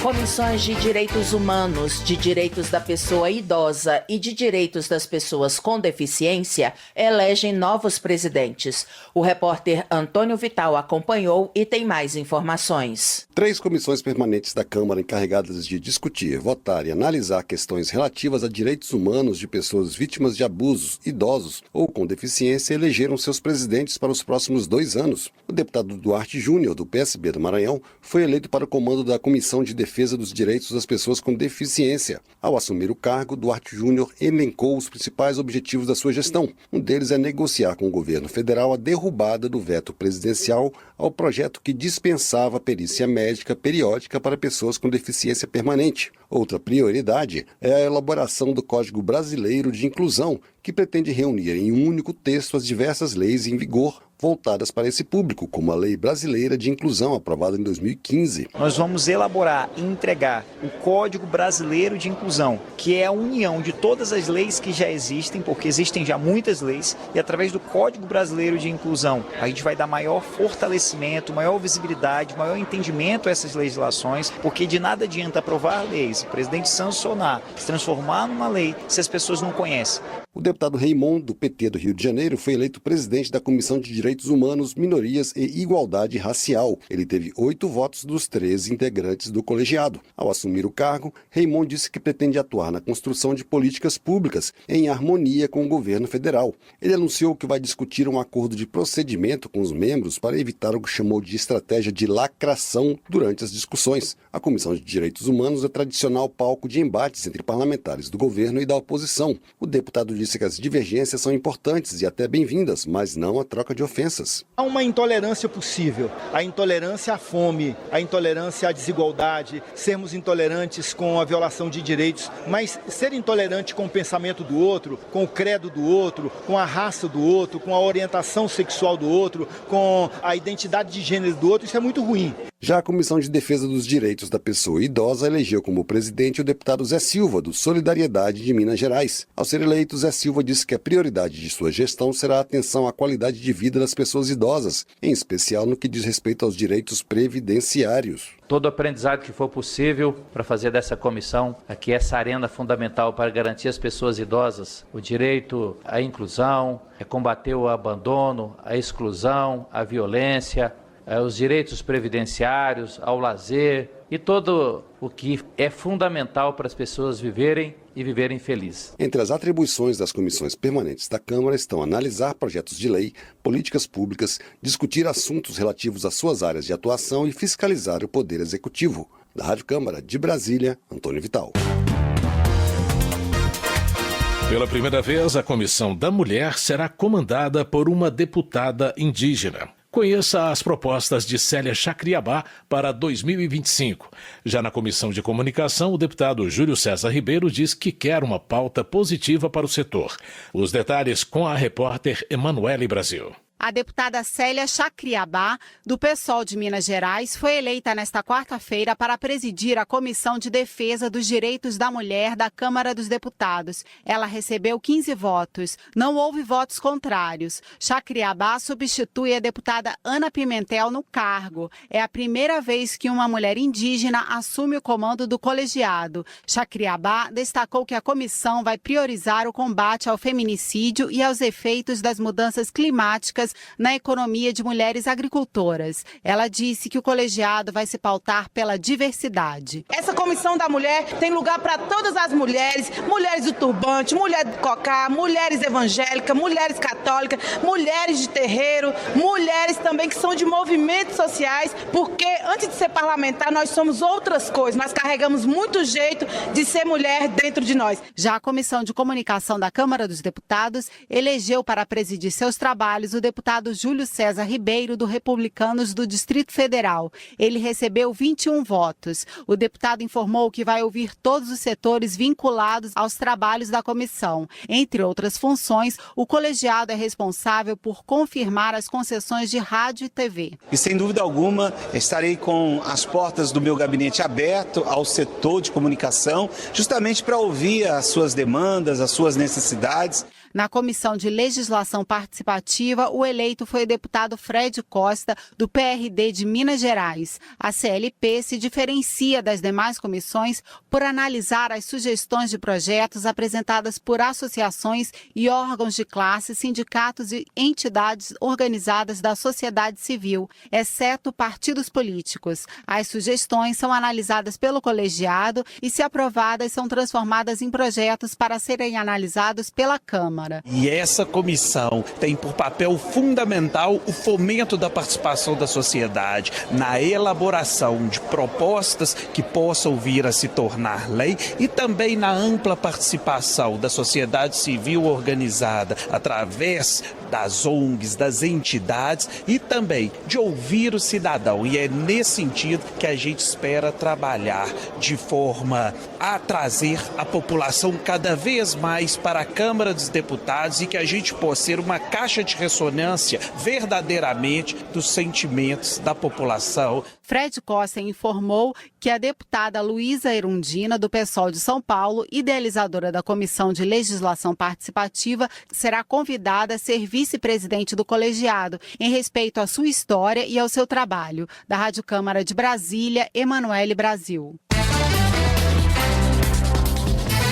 Comissões de Direitos Humanos, de Direitos da Pessoa Idosa e de Direitos das Pessoas com Deficiência elegem novos presidentes. O repórter Antônio Vital acompanhou e tem mais informações. 3 comissões permanentes da Câmara encarregadas de discutir, votar e analisar questões relativas a direitos humanos de pessoas vítimas de abusos, idosos ou com deficiência elegeram seus presidentes para os próximos 2 anos. O deputado Duarte Júnior, do PSB do Maranhão, foi eleito para o comando da Comissão de Defesa dos Direitos das Pessoas com Deficiência. Ao assumir o cargo, Duarte Júnior elencou os principais objetivos da sua gestão. Um deles é negociar com o governo federal a derrubada do veto presidencial ao projeto que dispensava perícia médica periódica para pessoas com deficiência permanente. Outra prioridade é a elaboração do Código Brasileiro de Inclusão, que pretende reunir em um único texto as diversas leis em vigor voltadas para esse público, como a Lei Brasileira de Inclusão, aprovada em 2015. Nós vamos elaborar e entregar o Código Brasileiro de Inclusão, que é a união de todas as leis que já existem, porque existem já muitas leis, e através do Código Brasileiro de Inclusão, a gente vai dar maior fortalecimento, maior visibilidade, maior entendimento a essas legislações, porque de nada adianta aprovar leis, o presidente sancionar, se transformar numa lei, se as pessoas não conhecem. O deputado Raymond, do PT do Rio de Janeiro, foi eleito presidente da Comissão de Direitos Humanos, Minorias e Igualdade Racial. Ele teve 8 votos dos 13 integrantes do colegiado. Ao assumir o cargo, Raymond disse que pretende atuar na construção de políticas públicas em harmonia com o governo federal. Ele anunciou que vai discutir um acordo de procedimento com os membros para evitar o que chamou de estratégia de lacração durante as discussões. A Comissão de Direitos Humanos é tradicional palco de embates entre parlamentares do governo e da oposição. O deputado disse que as divergências são importantes e até bem-vindas, mas não a troca de ofensas. Há uma intolerância possível, a intolerância à fome, a intolerância à desigualdade, sermos intolerantes com a violação de direitos, mas ser intolerante com o pensamento do outro, com o credo do outro, com a raça do outro, com a orientação sexual do outro, com a identidade de gênero do outro, isso é muito ruim. Já a Comissão de Defesa dos Direitos da Pessoa Idosa elegeu como presidente o deputado Zé Silva, do Solidariedade de Minas Gerais. Ao ser eleito, Zé Silva disse que a prioridade de sua gestão será a atenção à qualidade de vida das pessoas idosas, em especial no que diz respeito aos direitos previdenciários. Todo o aprendizado que for possível para fazer dessa comissão aqui essa arena fundamental para garantir às pessoas idosas o direito à inclusão, combater o abandono, a exclusão, a violência, os direitos previdenciários, ao lazer e todo o que é fundamental para as pessoas viverem e viverem felizes. Entre as atribuições das comissões permanentes da Câmara estão analisar projetos de lei, políticas públicas, discutir assuntos relativos às suas áreas de atuação e fiscalizar o Poder Executivo. Da Rádio Câmara de Brasília, Antônio Vital. Pela primeira vez, a Comissão da Mulher será comandada por uma deputada indígena. Conheça as propostas de Célia Chacriabá para 2025. Já na Comissão de Comunicação, o deputado Júlio César Ribeiro diz que quer uma pauta positiva para o setor. Os detalhes com a repórter Emanuele Brasil. A deputada Célia Chacriabá, do PSOL de Minas Gerais, foi eleita nesta quarta-feira para presidir a Comissão de Defesa dos Direitos da Mulher da Câmara dos Deputados. Ela recebeu 15 votos. Não houve votos contrários. Chacriabá substitui a deputada Ana Pimentel no cargo. É a primeira vez que uma mulher indígena assume o comando do colegiado. Chacriabá destacou que a comissão vai priorizar o combate ao feminicídio e aos efeitos das mudanças climáticas na economia de mulheres agricultoras. Ela disse que o colegiado vai se pautar pela diversidade. Essa comissão da mulher tem lugar para todas as mulheres, mulheres do turbante, mulheres do cocá, mulheres evangélicas, mulheres católicas, mulheres de terreiro, mulheres também que são de movimentos sociais, porque antes de ser parlamentar nós somos outras coisas, nós carregamos muito jeito de ser mulher dentro de nós. Já a Comissão de Comunicação da Câmara dos Deputados elegeu para presidir seus trabalhos o deputado Júlio César Ribeiro, do Republicanos do Distrito Federal. Ele recebeu 21 votos. O deputado informou que vai ouvir todos os setores vinculados aos trabalhos da comissão. Entre outras funções, o colegiado é responsável por confirmar as concessões de rádio e TV. E sem dúvida alguma, estarei com as portas do meu gabinete aberto ao setor de comunicação, justamente para ouvir as suas demandas, as suas necessidades. Na Comissão de Legislação Participativa, o eleito foi o deputado Fred Costa, do PRD de Minas Gerais. A CLP se diferencia das demais comissões por analisar as sugestões de projetos apresentadas por associações e órgãos de classe, sindicatos e entidades organizadas da sociedade civil, exceto partidos políticos. As sugestões são analisadas pelo colegiado e, se aprovadas, são transformadas em projetos para serem analisados pela Câmara. E essa comissão tem por papel fundamental o fomento da participação da sociedade na elaboração de propostas que possam vir a se tornar lei e também na ampla participação da sociedade civil organizada através das ONGs, das entidades e também de ouvir o cidadão. E é nesse sentido que a gente espera trabalhar de forma a trazer a população cada vez mais para a Câmara dos Deputados e que a gente possa ser uma caixa de ressonância verdadeiramente dos sentimentos da população. Fred Costa informou que a deputada Luísa Erundina, do PSOL de São Paulo, idealizadora da Comissão de Legislação Participativa, será convidada a ser vice-presidente do colegiado, em respeito à sua história e ao seu trabalho. Da Rádio Câmara de Brasília, Emanuele Brasil.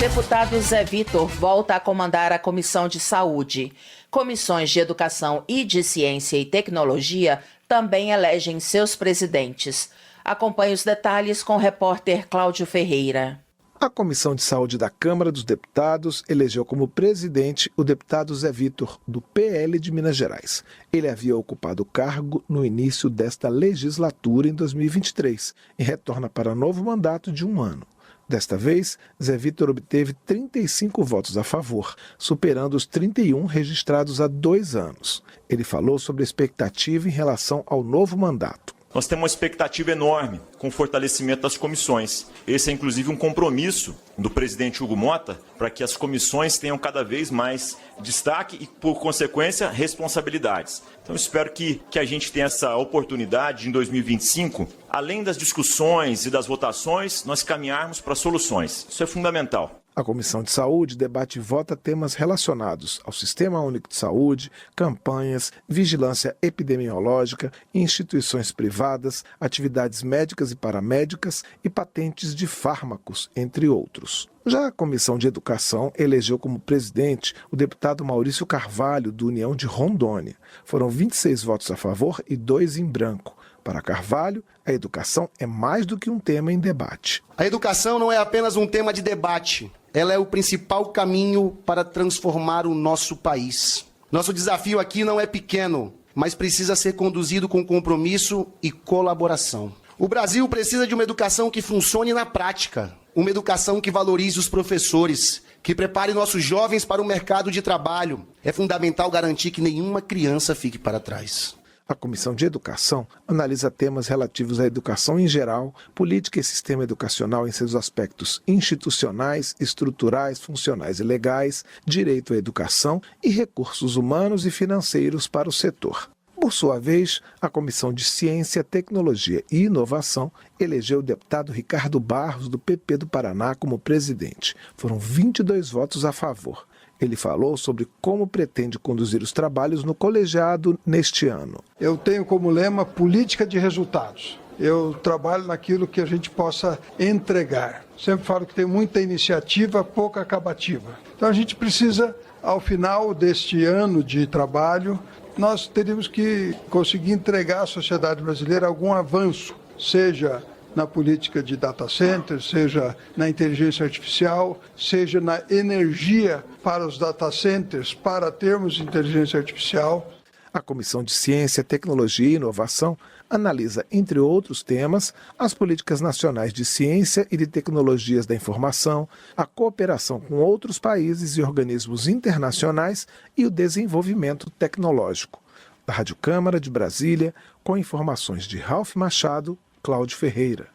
Deputado Zé Vitor volta a comandar a Comissão de Saúde. Comissões de Educação e de Ciência e Tecnologia também elegem seus presidentes. Acompanhe os detalhes com o repórter Cláudio Ferreira. A Comissão de Saúde da Câmara dos Deputados elegeu como presidente o deputado Zé Vitor, do PL de Minas Gerais. Ele havia ocupado o cargo no início desta legislatura, em 2023, e retorna para novo mandato de 1 ano. Desta vez, Zé Vitor obteve 35 votos a favor, superando os 31 registrados há 2 anos. Ele falou sobre a expectativa em relação ao novo mandato. Nós temos uma expectativa enorme com o fortalecimento das comissões. Esse é, inclusive, um compromisso do presidente Hugo Mota para que as comissões tenham cada vez mais destaque e, por consequência, responsabilidades. Então, eu espero que a gente tenha essa oportunidade em 2025, além das discussões e das votações, nós caminharmos para soluções. Isso é fundamental. A Comissão de Saúde debate e vota temas relacionados ao Sistema Único de Saúde, campanhas, vigilância epidemiológica, instituições privadas, atividades médicas e paramédicas e patentes de fármacos, entre outros. Já a Comissão de Educação elegeu como presidente o deputado Maurício Carvalho, do União de Rondônia. Foram 26 votos a favor e 2 em branco. Para Carvalho, a educação é mais do que um tema em debate. A educação não é apenas um tema de debate. Ela é o principal caminho para transformar o nosso país. Nosso desafio aqui não é pequeno, mas precisa ser conduzido com compromisso e colaboração. O Brasil precisa de uma educação que funcione na prática, uma educação que valorize os professores, que prepare nossos jovens para o mercado de trabalho. É fundamental garantir que nenhuma criança fique para trás. A Comissão de Educação analisa temas relativos à educação em geral, política e sistema educacional em seus aspectos institucionais, estruturais, funcionais e legais, direito à educação e recursos humanos e financeiros para o setor. Por sua vez, a Comissão de Ciência, Tecnologia e Inovação elegeu o deputado Ricardo Barros, do PP do Paraná, como presidente. Foram 22 votos a favor. Ele falou sobre como pretende conduzir os trabalhos no colegiado neste ano. Eu tenho como lema política de resultados. Eu trabalho naquilo que a gente possa entregar. Sempre falo que tem muita iniciativa, pouca acabativa. Então a gente precisa, ao final deste ano de trabalho, nós teríamos que conseguir entregar à sociedade brasileira algum avanço, seja na política de data center, seja na inteligência artificial, seja na energia para os data centers, para termos inteligência artificial. A Comissão de Ciência, Tecnologia e Inovação analisa, entre outros temas, as políticas nacionais de ciência e de tecnologias da informação, a cooperação com outros países e organismos internacionais e o desenvolvimento tecnológico. Da Rádio Câmara de Brasília, com informações de Ralph Machado, Cláudio Ferreira.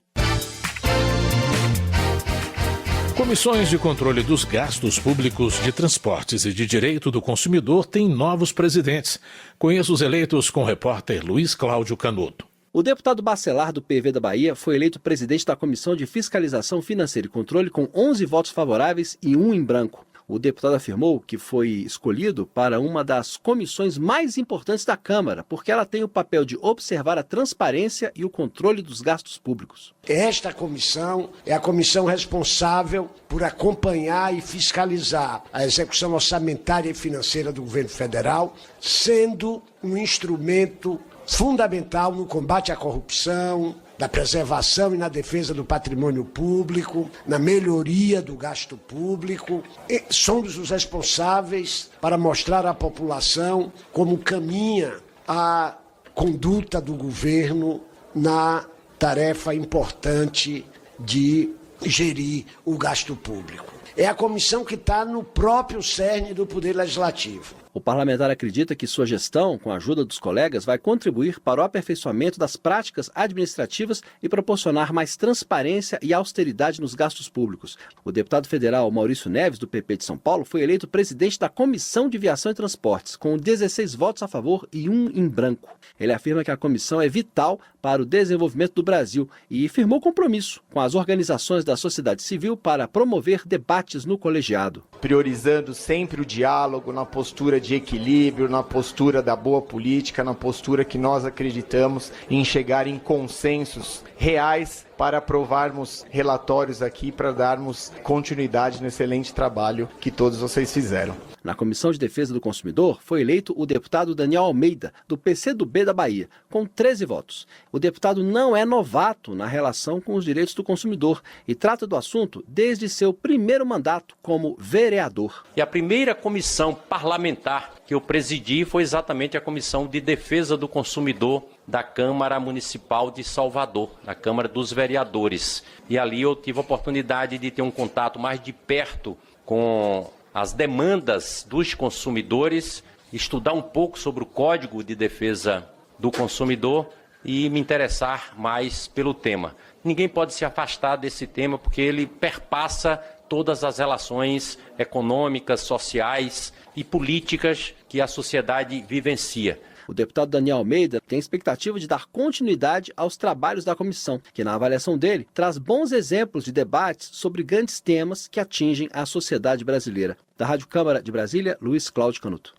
Comissões de controle dos gastos públicos de transportes e de direito do consumidor têm novos presidentes. Conheça os eleitos com o repórter Luiz Cláudio Canuto. O deputado Bacelar, do PV da Bahia, foi eleito presidente da Comissão de Fiscalização Financeira e Controle com 11 votos favoráveis e 1 em branco. O deputado afirmou que foi escolhido para uma das comissões mais importantes da Câmara, porque ela tem o papel de observar a transparência e o controle dos gastos públicos. Esta comissão é a comissão responsável por acompanhar e fiscalizar a execução orçamentária e financeira do governo federal, sendo um instrumento fundamental no combate à corrupção, na preservação e na defesa do patrimônio público, na melhoria do gasto público. E somos os responsáveis para mostrar à população como caminha a conduta do governo na tarefa importante de gerir o gasto público. É a comissão que está no próprio cerne do Poder Legislativo. O parlamentar acredita que sua gestão, com a ajuda dos colegas, vai contribuir para o aperfeiçoamento das práticas administrativas e proporcionar mais transparência e austeridade nos gastos públicos. O deputado federal Maurício Neves, do PP de São Paulo, foi eleito presidente da Comissão de Viação e Transportes, com 16 votos a favor e 1 em branco. Ele afirma que a comissão é vital para o desenvolvimento do Brasil e firmou compromisso com as organizações da sociedade civil para promover debates no colegiado. Priorizando sempre o diálogo, na postura de equilíbrio, na postura da boa política, na postura que nós acreditamos em chegar em consensos reais para aprovarmos relatórios aqui, para darmos continuidade no excelente trabalho que todos vocês fizeram. Na Comissão de Defesa do Consumidor, foi eleito o deputado Daniel Almeida, do PCdoB da Bahia, com 13 votos. O deputado não é novato na relação com os direitos do consumidor e trata do assunto desde seu primeiro mandato como vereador. E a primeira comissão parlamentar que eu presidi foi exatamente a Comissão de Defesa do Consumidor da Câmara Municipal de Salvador, da Câmara dos Vereadores. E ali eu tive a oportunidade de ter um contato mais de perto com as demandas dos consumidores, estudar um pouco sobre o Código de Defesa do Consumidor e me interessar mais pelo tema. Ninguém pode se afastar desse tema porque ele perpassa todas as relações econômicas, sociais e políticas que a sociedade vivencia. O deputado Daniel Almeida tem expectativa de dar continuidade aos trabalhos da comissão, que na avaliação dele traz bons exemplos de debates sobre grandes temas que atingem a sociedade brasileira. Da Rádio Câmara de Brasília, Luiz Cláudio Canuto.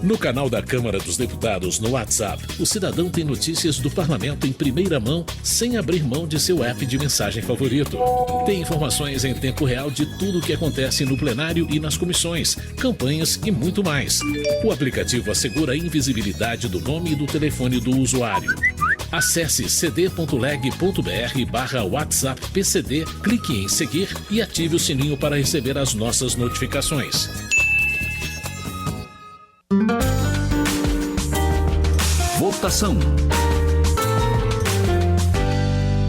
No canal da Câmara dos Deputados no WhatsApp, o cidadão tem notícias do parlamento em primeira mão, sem abrir mão de seu app de mensagem favorito. Tem informações em tempo real de tudo o que acontece no plenário e nas comissões, campanhas e muito mais. O aplicativo assegura a invisibilidade do nome e do telefone do usuário. Acesse cd.leg.br/WhatsApp-PCD, clique em seguir e ative o sininho para receber as nossas notificações. Votação.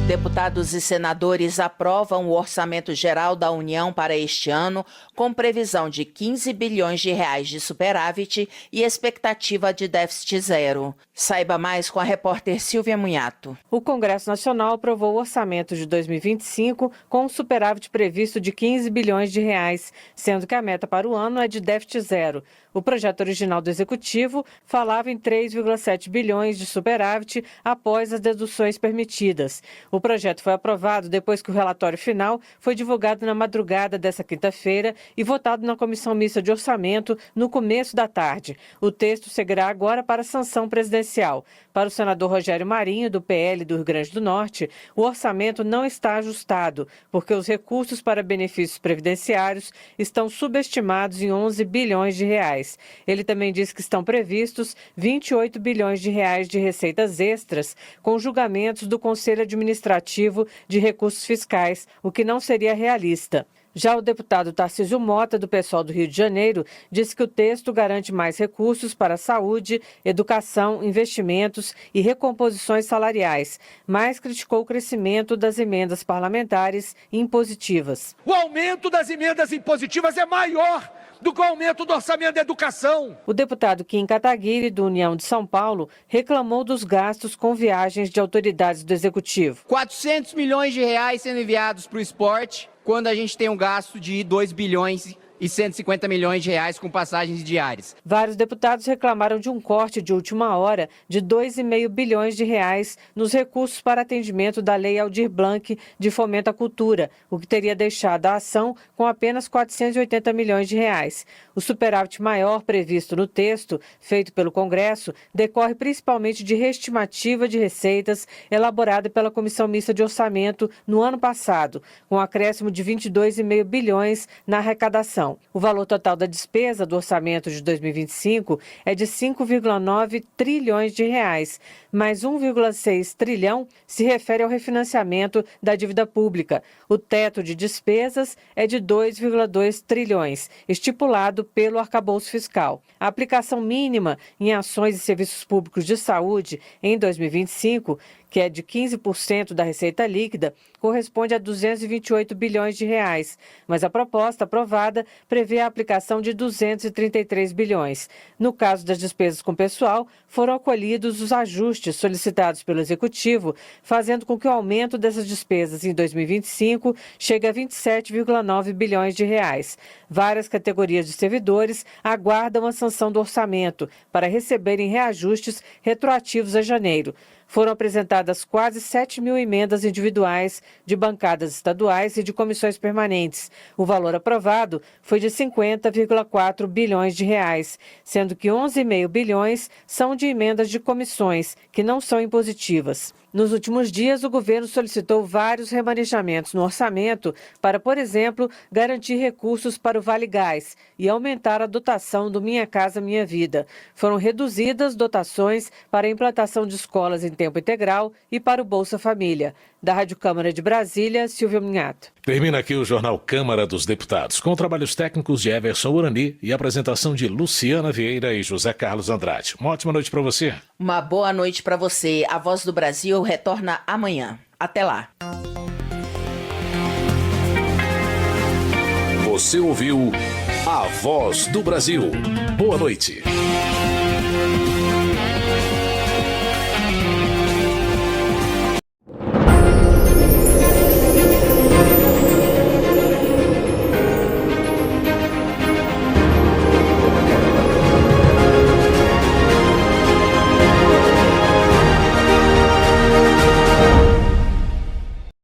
Deputados e senadores aprovam o Orçamento Geral da União para este ano, com previsão de 15 bilhões de reais de superávit e expectativa de déficit zero. Saiba mais com a repórter Silvia Munhato. O Congresso Nacional aprovou o orçamento de 2025 com um superávit previsto de 15 bilhões de reais, sendo que a meta para o ano é de déficit zero. O projeto original do Executivo falava em 3,7 bilhões de superávit após as deduções permitidas. O projeto foi aprovado depois que o relatório final foi divulgado na madrugada desta quinta-feira e votado na Comissão Mista de Orçamento no começo da tarde. O texto seguirá agora para a sanção presidencial. Para o senador Rogério Marinho, do PL do Rio Grande do Norte, o orçamento não está ajustado, porque os recursos para benefícios previdenciários estão subestimados em 11 bilhões de reais. Ele também diz que estão previstos 28 bilhões de reais de receitas extras, com julgamentos do Conselho Administrativo de Recursos Fiscais, o que não seria realista. Já o deputado Tarcísio Mota, do PSOL do Rio de Janeiro, disse que o texto garante mais recursos para saúde, educação, investimentos e recomposições salariais, mas criticou o crescimento das emendas parlamentares impositivas. O aumento das emendas impositivas é maior do que o aumento do orçamento da educação. O deputado Kim Kataguiri, do União de São Paulo, reclamou dos gastos com viagens de autoridades do Executivo. 400 milhões de reais sendo enviados para o esporte, quando a gente tem um gasto de 2 bilhões e 150 milhões de reais com passagens diárias. Vários deputados reclamaram de um corte de última hora de 2,5 bilhões de reais nos recursos para atendimento da Lei Aldir Blanc de Fomento à Cultura, o que teria deixado a ação com apenas 480 milhões de reais. O superávit maior previsto no texto, feito pelo Congresso, decorre principalmente de reestimativa de receitas elaborada pela Comissão Mista de Orçamento no ano passado, com um acréscimo de 22,5 bilhões na arrecadação. O valor total da despesa do orçamento de 2025 é de 5,9 trilhões de reais, mas 1,6 trilhão se refere ao refinanciamento da dívida pública. O teto de despesas é de 2,2 trilhões, estipulado pelo arcabouço fiscal. A aplicação mínima em ações e serviços públicos de saúde em 2025, que é de 15% da receita líquida, corresponde a 228 bilhões de reais, mas a proposta aprovada prevê a aplicação de 233 bilhões. No caso das despesas com pessoal, foram acolhidos os ajustes solicitados pelo Executivo, fazendo com que o aumento dessas despesas em 2025 chegue a 27,9 bilhões de reais. Várias categorias de servidores aguardam a sanção do orçamento para receberem reajustes retroativos a janeiro. foram apresentadas quase 7 mil emendas individuais de bancadas estaduais e de comissões permanentes. O valor aprovado foi de 50,4 bilhões de reais, sendo que 11,5 bilhões são de emendas de comissões, que não são impositivas. Nos últimos dias, o governo solicitou vários remanejamentos no orçamento para, por exemplo, garantir recursos para o Vale Gás e aumentar a dotação do Minha Casa Minha Vida. Foram reduzidas dotações para a implantação de escolas em tempo integral e para o Bolsa Família. Da Rádio Câmara de Brasília, Silvia Minhato. Termina aqui o Jornal Câmara dos Deputados, com trabalhos técnicos de Everson Urani e apresentação de Luciana Vieira e José Carlos Andrade. Uma ótima noite para você. Uma boa noite para você. A Voz do Brasil retorna amanhã. Até lá. Você ouviu A Voz do Brasil. Boa noite.